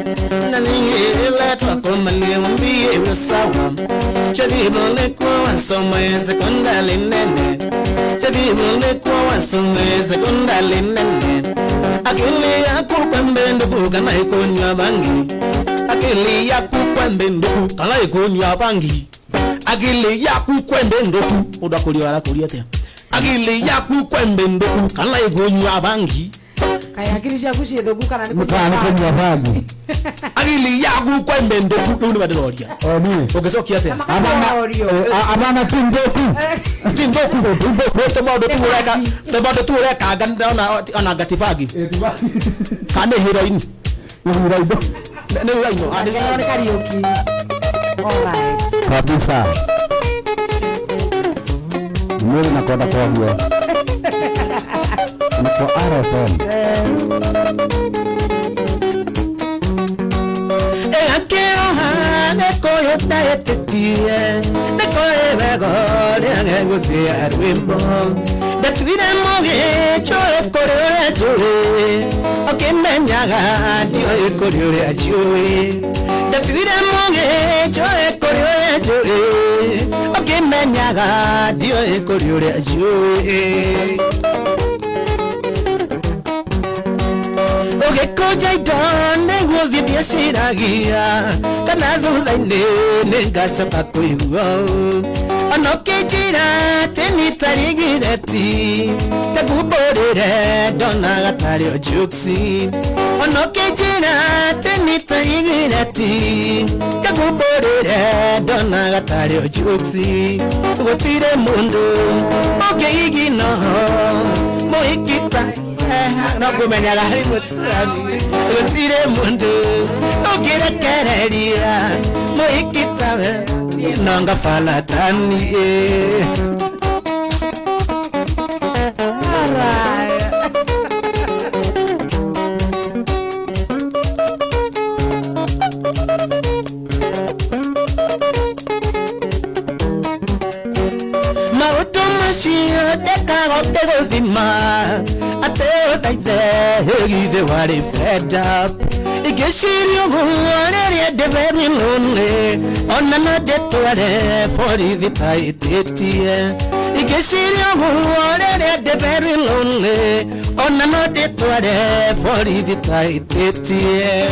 Nalingela twakoma ni wambiye wasawa Chadibole kwa wasoma sekondari nene Chadibole kwa wasoma sekondari nene Akili ya kukwembe ndugu kana ikonywa bangi Akili ya kukwembe ndugu kana ikonywa bangi Akili ya kukwembe ndugu udakuliwala kuliyete Akili ya kukwembe ndugu kana ikonywa bangi Kaya akili ya kushi ndugu kana ikonywa bangi Akili ya kukwembe ndugu uni badeloria Ogeso kiate Abana tindoku Tebado tureka aganda ona gatifagi Kande heroin Heroin Heroin karaoke Alright Kabisa Mwili nakoda kwa huwe Na kwa RFM Neko yota yetetie Neko ebego Liangengu tia rwimbo Datuire moge Choe korore choe Okende nyaga Dio korore choe Datuire moge Choe korore choe Okende nyaga Dio korore choe Oge koja idone Wogi biasiragia Kana dhulaine Nengasaka kuiwa Anoke jira Teni tarigireti Taguborere Dona gatari ojuksi Anoke jira Teni tarigireti Taguborere Dona gatari ojuksi Wotire mundu Oge igino Moikita Nakumenya gari mutsani Wotire mundu Ogire kereria Moikitawe Nanga falatani Mautomashio deka gotego zima Ateo taite Hegi wari fed up Igeshiri uguare de very lonely Ona no detuare for the taitetie Igeshiri uguare de very lonely Ona no detuare for the taitetie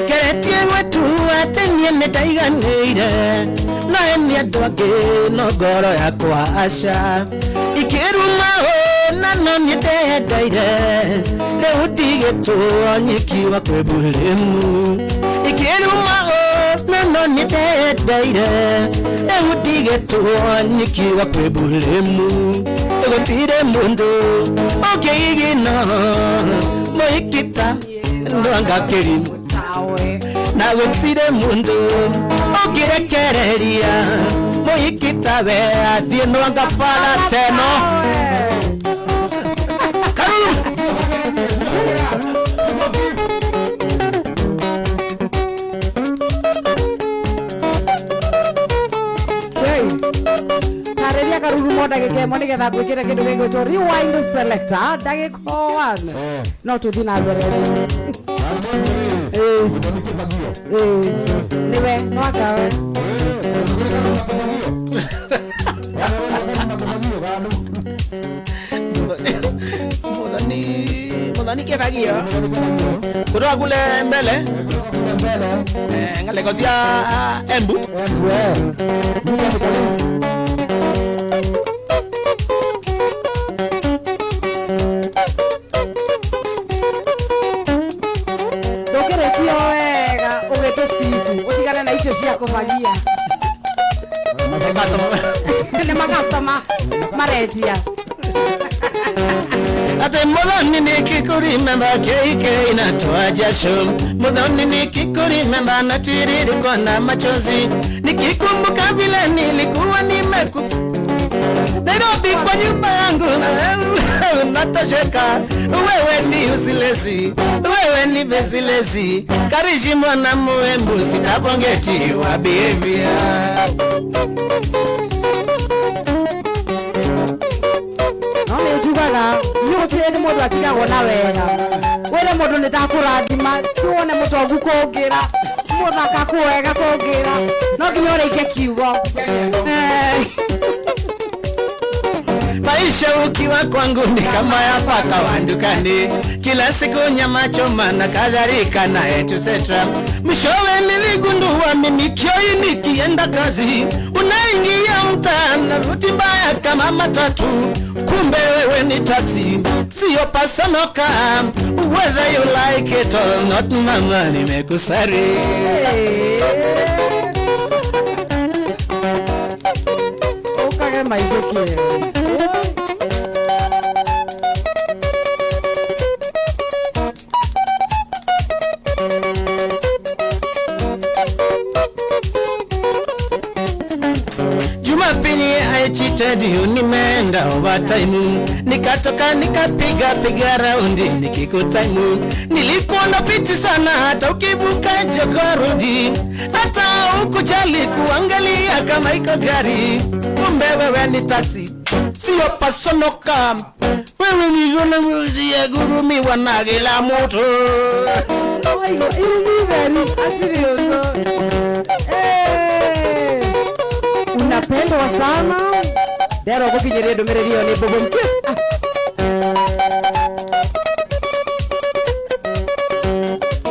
Keretie watu atenye netaiganeire Na enya doge no goro ya kwa asha Ikiruma nano nitedaire Leutige tu anyikiwa kwebulemu Ikiruma no ni deire udige tuonyikiwa kwebulemu gotire mundu okigino moikita ndwanga kerimu na gotire mundu okirekereria moikita be athie ndwanga fala teno Dagege money get that we get to rewind the selector. Dagege one. Not to dinner. Anyway, no Modani ke bagio. Kuro agule mbele. Ngale kozia embu. Kuvagia makastoma maretia ate modani nikikuri memba keike inatoa jasho modani nikikuri memba natiririkwa na machozi nikikumbuka vile nilikuwa nimeku Nairobi kwa nyumba yangu natosheka wewe ni usilezi wewe ni bezilezi karishi mwana muembu sitapongeti wa behavior Nome ujugaga nyotire modu atigago na wega wele modu nitakuradima tuone mutogu kugira modu akakuwega kugira no kinyore ikikiugo Maisha ukiwa kwangu ni kama ya paka wandukani kila siku nyama choma na kadhalika na etc. Mwishowe niligundua mimi Kioi nikienda kazi unaingia mtaani ruti mbaya kama matatu kumbe wewe ni taxi sio personal car whether you like it or not mama nimekusari okage maidokie nimeenda overtime nikatoka nikapiga raundi nikikutaimu nilikuona fiti sana hata ukivuka jogorudi hata ukujali kuangalia kama iko gari kumbe wewe ni taxi sio personal car wewe ni yule mwizi ya gurumi wanagila moto unapendwa sana Dero kukijeria domererio ni bobo mke.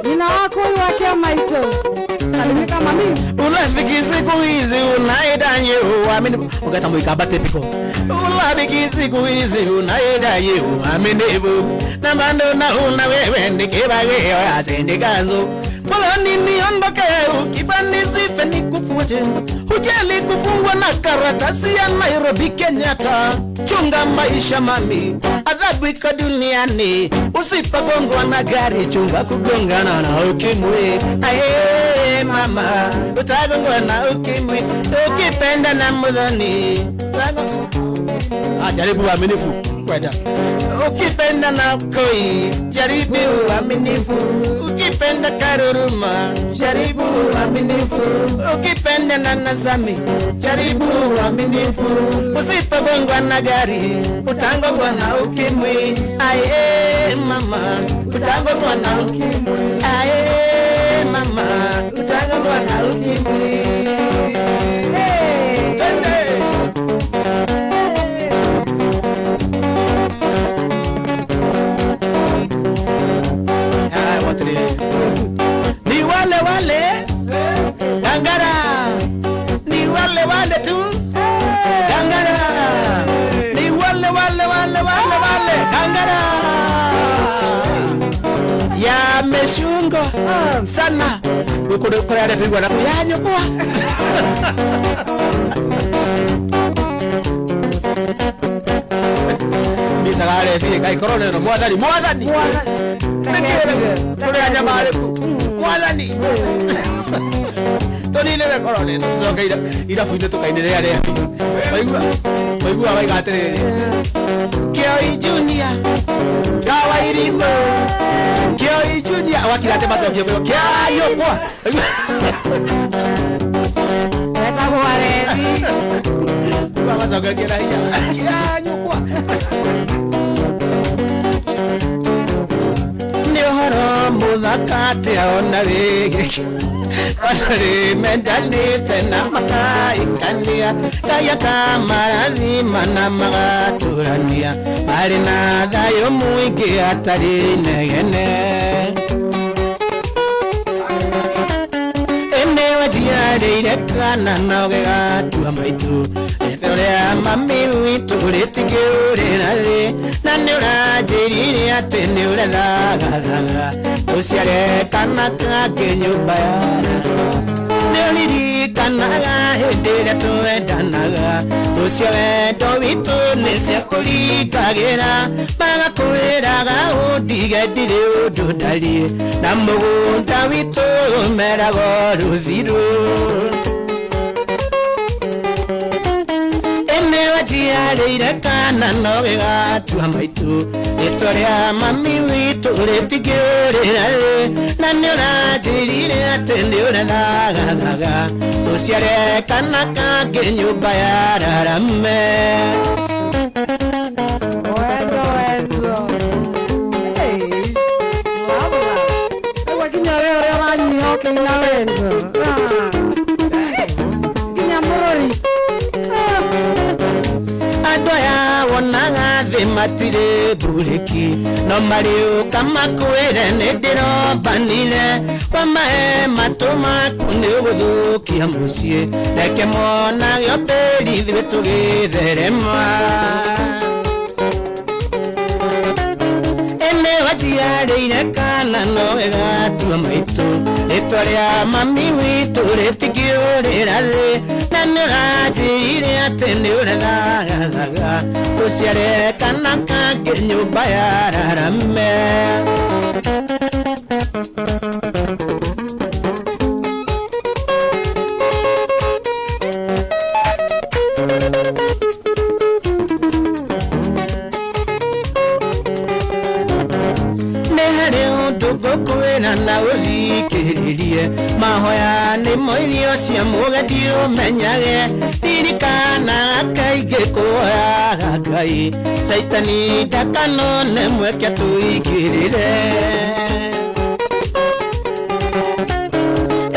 Nina wako wake maito. Salimika mami. Unafiki siku hizi unaidanye uamini. Ukata mwikabate piko. Unafiki siku hizi unaidanye uaminifu. Na bando na una wewe ndikibage asindikanzo. Bala nini ondoke ukibani sife nikufuate. Hujali kufungwa na karatasi ya Nairobi Kenyatta. Chunga maisha mami, adhabu iko duniani. Usipagongwa na gari chunga kugongana na ukimwi. Aye mama, utagongwa na ukimwi. Ukipenda na mudhani jaribu uaminifu kwenda. Ukipenda na Koi jaribu uaminifu. Ukipenda Karuruma jaribu uaminifu. Ukipenda na Nasami jaribu uaminifu. Usipogongwa na gari utagongwa na ukimwi. Aye mama, utagongwa na ukimwi. Aye mama, utagongwa na ukimwi. Ni wale Gangara, ni wale tu Gangara, ni wale Gangara ya meshungo sana Kuri ada figura na ya nyukwa. Bisa kare fi kai korone no muadani. Kuri anya male muadani. Toni le korone no so kai ira fuite to kai ne ya. Waigua vai gatere. Kioi Junior. Wairimu. Kioi Junior. Wakila te basa kioi. Kioi kwa. Eta kuarevi. Kwa basa kira ya. Kioi kwa. Ni horo mudakate ona wege. Asari mendani tena makaikania Kaya kamarazi mana magaturania Marina dayo muigi atari negene Ene wajia kana noge gatua maitu Etheorea mami witu retike urenare Nane urajiriri atene uredhaga Usiare kana kage nyumba yana Neoliri kanaga hedere tuendanaga Usiare dovitu nesia kulikagera Maga kueraga udige dire ududali Na mugunda vitu merago ruthiru Jiareire kana noge gatua maitu Etorea mami witu retigurire Nani urajirire atende uredhaga Usiare kana kage nyumba yararame Wendo Hey Labla Ewa kinyore ore wani hoke ina wendo Kinyamurori Adoya wonaga matire bureki No mario kama kuere nedero banile Wamae matoma kune ugudu kia musie Leke mona yopeli dhivetu githerema Wajiareire kana noge gatua maitu Etorea mami witu retigurire Nani urajirire atende uredhaga Usiare kana kage nyumba yararame Na uthikiririe mahoya ni moirio cia mugedi umenyage ririkana kaige kuoyaga Ngai Saitani ndakanone mweke tuigirire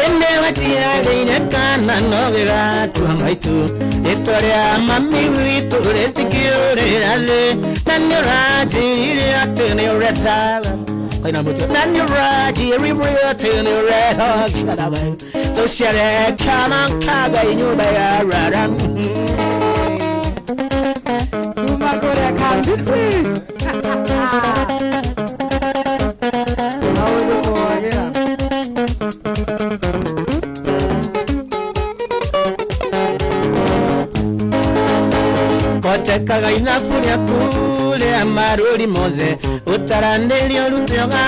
Ene wajiareire kana noge gatua maitu Etorea mami witu retigurire Nani urajirire atene uredhaga Nani uraji everywhere turn your red hog shut away So share kana kaga nyumba ya rara Umagore kanditi Awudu moya Kote kaga inafuria kule amaruri mothe Utaranderio rutioga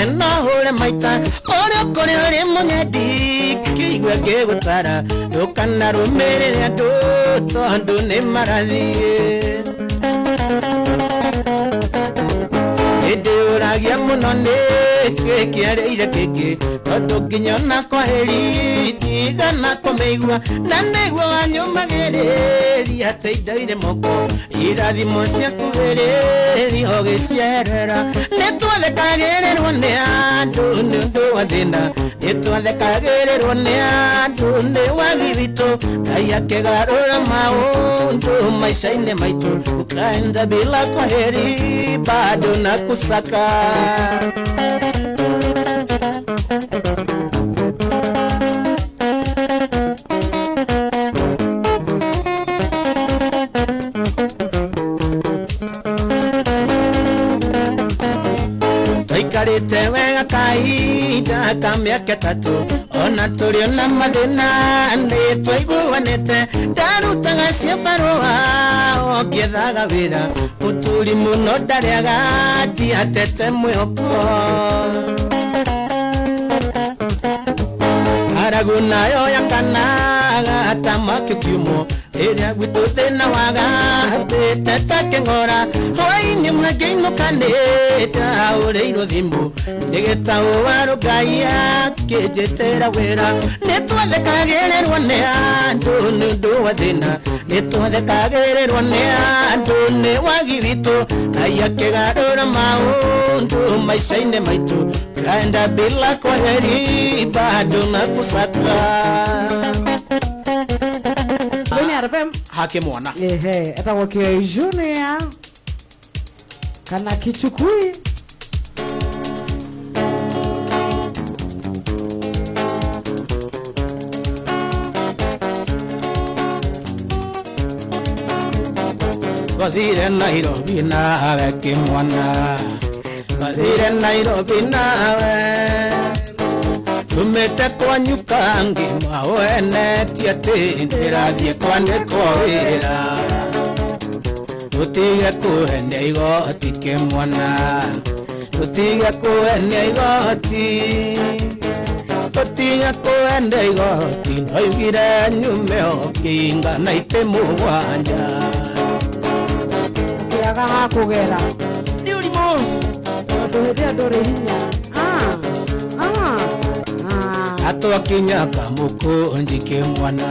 eno hore maita Oro kore hore munyedi kigwe gegutara Ukana rumerere adu tondo ne marathie Ede uragia munone kiareire keke Todo kinyona kwa heri tigana komeigua Nanegwa anyumagere Ateidaire moko irathimo ciaku riri ogicierera nitwathekagĩrĩrwo nĩ andũ nĩ ũndũ wa thĩna nitwathekagĩrĩrwo nĩ andũ nĩ wagi witũ Ngai akĩgarũra maũndũ maica-inĩ maitũ ukaenda bila kwaheri bado na kusaka Karite wega kawaida kamyaka 3 ona turi na madena ne twaiguanete ndarutaga ciabarua ogiethaga wira uturi muno ndariaga ndiatete mwĩhoko aragunayo yakanaga tamakĩtiumo ĩrĩa gwitũ thĩna waga ndĩteta kĩng'ora hwainĩ mwangĩinũkanĩte ũrĩirwo thimũ nĩgĩtaũ warũngai akĩnjĩtĩra wĩra nĩtwathekagĩrĩrwo nĩ andũ nĩ ũndũ wa thĩna nĩtwathekagĩrĩrwo nĩ andũ nĩ wagi witũ Ngai akĩgarũra maũndũ maica-inĩ maitũ kaenda bila kwaheri bado na kusaka hake mwana etagwo Kioi Junior kana Kichukui Vadire Nairobi nawe kimwana Vadire Nairobi nawe Tumete kwa nyukangi mawene tiate ndirathie kwandĩkwo wĩra Tutige kuhenia igoti kĩmwana Tutige kuhenia igoti Tutige kuhenia igoti Noigire nyume okinga na itĩ mũgwanja Kĩaga hakũgera Nĩ ũrimũ Tondũ hĩndĩ ĩyo ndũrĩ hinya Atwakinya kamukunji kĩmwana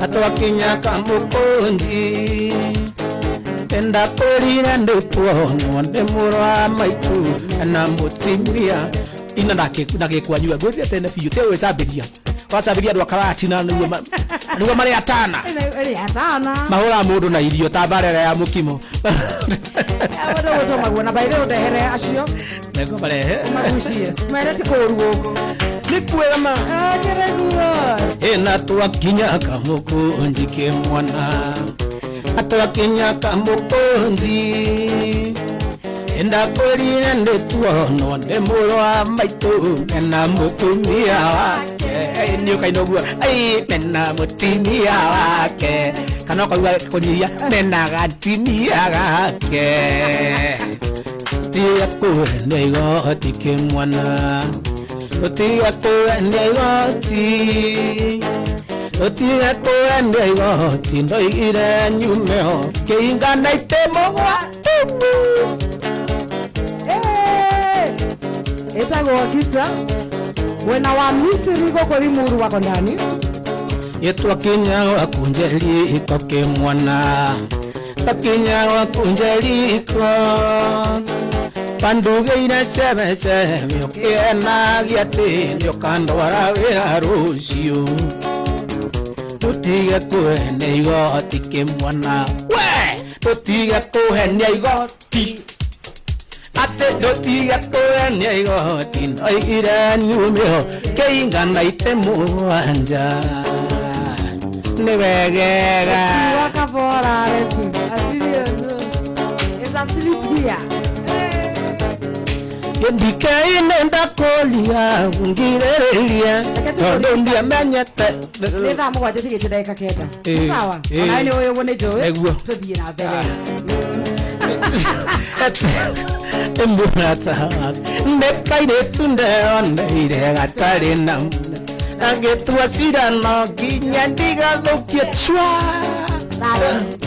Atwakinya kamukunji Enda kũrire ndĩtuonwo nĩ mũrũ wa maitũ na mũtimia Ina ndagĩkwanyua ngwĩrire tene biũ te wĩcambĩria Wacambĩria andũ akarati na nĩguo marĩ atana mahũra mũndũ na irio ta mbarera ya mũkimo Mũndũ gũtũmagwo na baire ũndehere acio Nego marehe Magucie Mere ti kũru gũkũ Nĩ kwega ma Ena twakinya kamukunji kĩmwana Atwakinya kamukunji Enda kũrire ndĩtuonwo nĩ mũrũ wa maitũ na mũtumia wake Nĩ ũkaina ũguo mena mũtumia wake Kana ũkauga kũnyiria mena gatimia gake Tiga kũhenia igoti kĩmwana Tiga kũhenia igoti Tiga kũhenia igoti Ndoigire nyume okinga na itĩ mũgwanja Etagwo Gita Wena wa Misiri gũkũ Limuru wako ndani Yetwakinya wakunjeri iko kĩmwana Twakinya wakunjeri iko Pandugeire cebe ũkĩenagia atĩ nĩũkandwara wĩra rũciũ Tũtige kũhenia igoti kĩmwana We! Tũtige kũhenia igoti Ate tũtige kũhenia igoti Ndoigire nyumĩho kĩinga na itĩ mũgwanja Nĩ wegega Wakabora reti Asili pia Ndikaine ndakolia ngirĩrĩria tondũ ndiamenyete Nĩ thaa mũgwanja cigĩte ndagĩka kenda Sawa Ona nĩ ũyũ nĩ njũĩ Tũthiĩ na mbere Mbũrata Nĩkairĩtu ndeyoneire gatarĩ na Agĩtua cira no nginya ndigathũkie chwa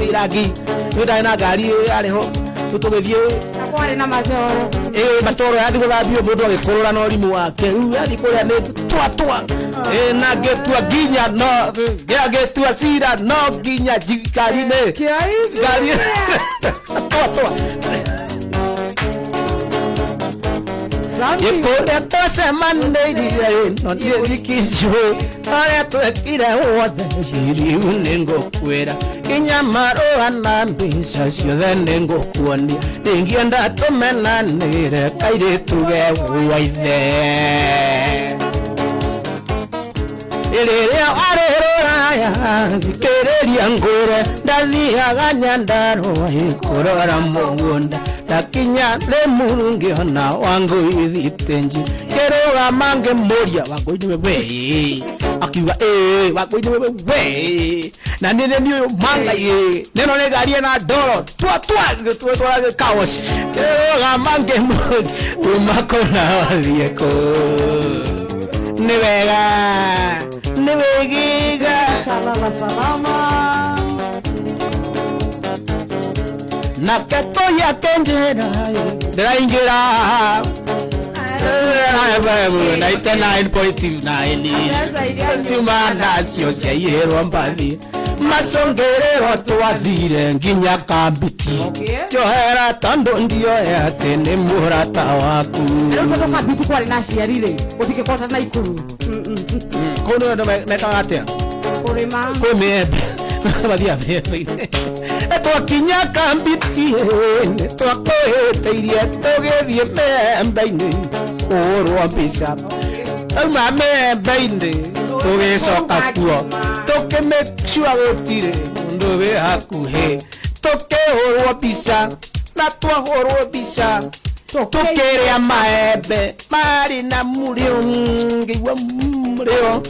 Iragi Nĩndarĩ na ngari yarĩho Tũtũgĩthiĩ Kwarĩ na matoro matoro yathi gũthambio mũndũ agĩkũrũra na ũrimũ wake rĩu yathi kũrĩa nĩ twatwa na ngĩtua nginya no ngĩtua cira no nginya ngari-inĩ ngari twatwa Gĩkũrĩa twacemanĩirie no ndirikicũĩ Arĩa twekire wothe rĩu nĩngũkwĩra Nginya marũa na mbica ciothe nĩngũkuonia Ndingĩenda tũmenanĩre kairĩtu ge gwaithe Rĩrĩa warĩ rũraya thikĩrĩria ngũre Ndathiaga Nyandarũa kũrora mũgũnda takinya le murungi ona wangu ithitenji keroga mange moria wangu we akiwa wangu we na nene niyo manga ye neno ne garie na doro tua kaos keroga mange moria umakona walieko niwegiga salama na keto ya kenjera draingira 99.9 tumanasio cia yerwa mbathi masongerero twathire nginya kambiti johera tondo ndio ate ni murata waku rero kambiti kwari na ciarire utikipota na ikuru kono ndo mekagatia urima komebe badia mebe twakinya kambiti twakoheteirie tugithie membe-ini kurwa mbica tauma membe-ini tugicoka kuo tukimekshua gutire mundu wi hakuhi tukihurwo mbica na twahurwo mbica tukiria maembe mari na murio ngigwa murio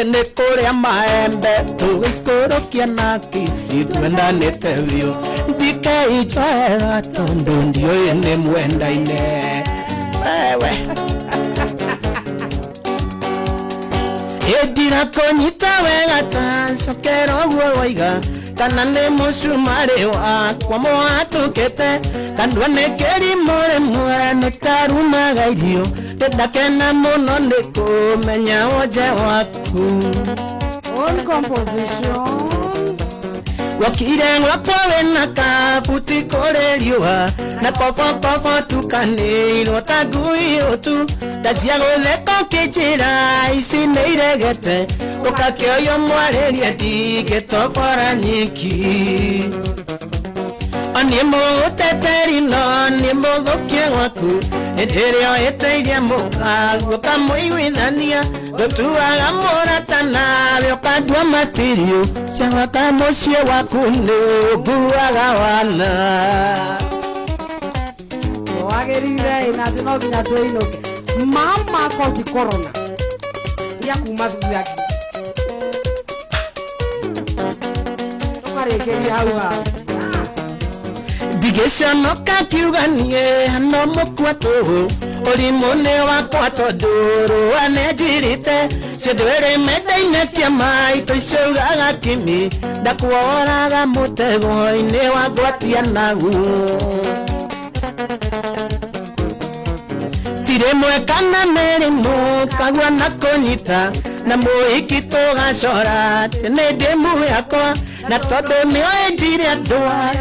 ene kuria maembe tugikorokia na kisi twendanite biu ndikeijoera tondu ndio ene mwendaine wewe edira konyita wega tancokera guo waiga kana nĩ mũcumarĩ wakwa mwatukĩte kandua nĩ kĩrimũ rĩmwe nĩ karumaga irio ndakena mũno nĩ kũmenya wonje waku wakire gwakwa wĩna kabuti kũrĩ riũa na kobokobo tukanĩirwo ta ngui ũtu ndanjia gũtheka kĩnjĩra ici nĩ iregete ũkakĩoyo mwarĩrie ndigĩtobora nyiki niĩ mũteteri no nĩ mũthũkie gwaku hĩndĩ ĩrĩa ũhĩtĩirie mũkaguo kamũiguithania gũtuaga mũrata nawe ũkandua matirio cia gwaka mũciĩ waku nĩ ũnguaga wana wagĩrire na atĩ no nginya twĩinũke mama koti corona ya kuma thubu yake tũkarĩkĩria hau hau ndigĩconoka kiuganie no mũkua tũhũ ũrimũ nĩ wakwa tondũ rũa nĩ njirite ciendũ ĩrĩ menda-inĩ kĩa maitũ icaugaga kimi ndakuoraga mũtego-inĩ wangwatia naguo tirĩmwe kana mĩrimũ kagua na kũnyita na mũhiki tũgacora atĩ nĩ ndĩmu yakwa na tondũ nĩ oendire andũ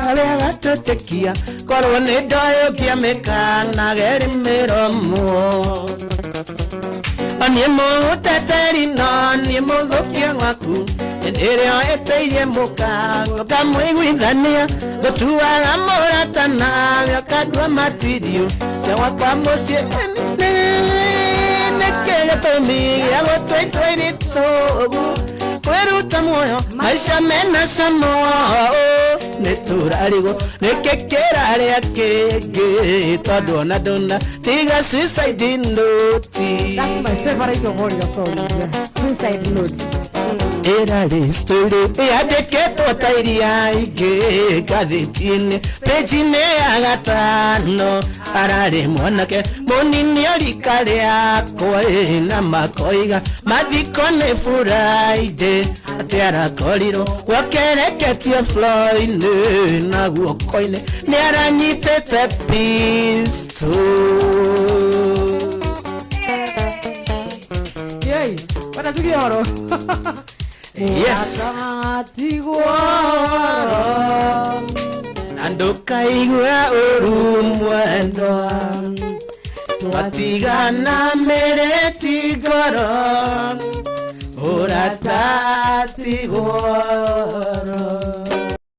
arĩa gatũtĩkia korwo nĩ ndoyũkia mĩkanageri mĩromo niĩ mũteteri no niĩ mũthũkia gwaku hĩndĩ ĩrĩa ũhĩtĩirie mũkaguo kamũiguithania ngũtuaga mũrata nawe ũkandua matirio cia gwakwa mũciĩ nĩkĩ gĩtũmi gĩa gũtũitua iritũ ũguo kwĩruta muoyo maica mena cama nĩ tũrarigwo nĩkĩ kĩrarĩa kĩngĩ tondũ ona ndũna tiga suicide note. That's my favorite of all your songs. Suicide note. Ĩrarĩ story yandĩkĩtwo ta iria ingĩ ngathĩti-inĩ page-inĩ ya gatano ararĩ mwanake mũnini rika rĩakwa na makoiga mathiko nĩ Friday atĩ arakorirwo gwakereketie floor-inĩ na guoko-inĩ nĩ aranyitĩte pistol. Yey, what do you oro? Yes. Na ndũkaigua ũru mwendwa twatigana mĩrĩ ti ngoro ũrata ti goro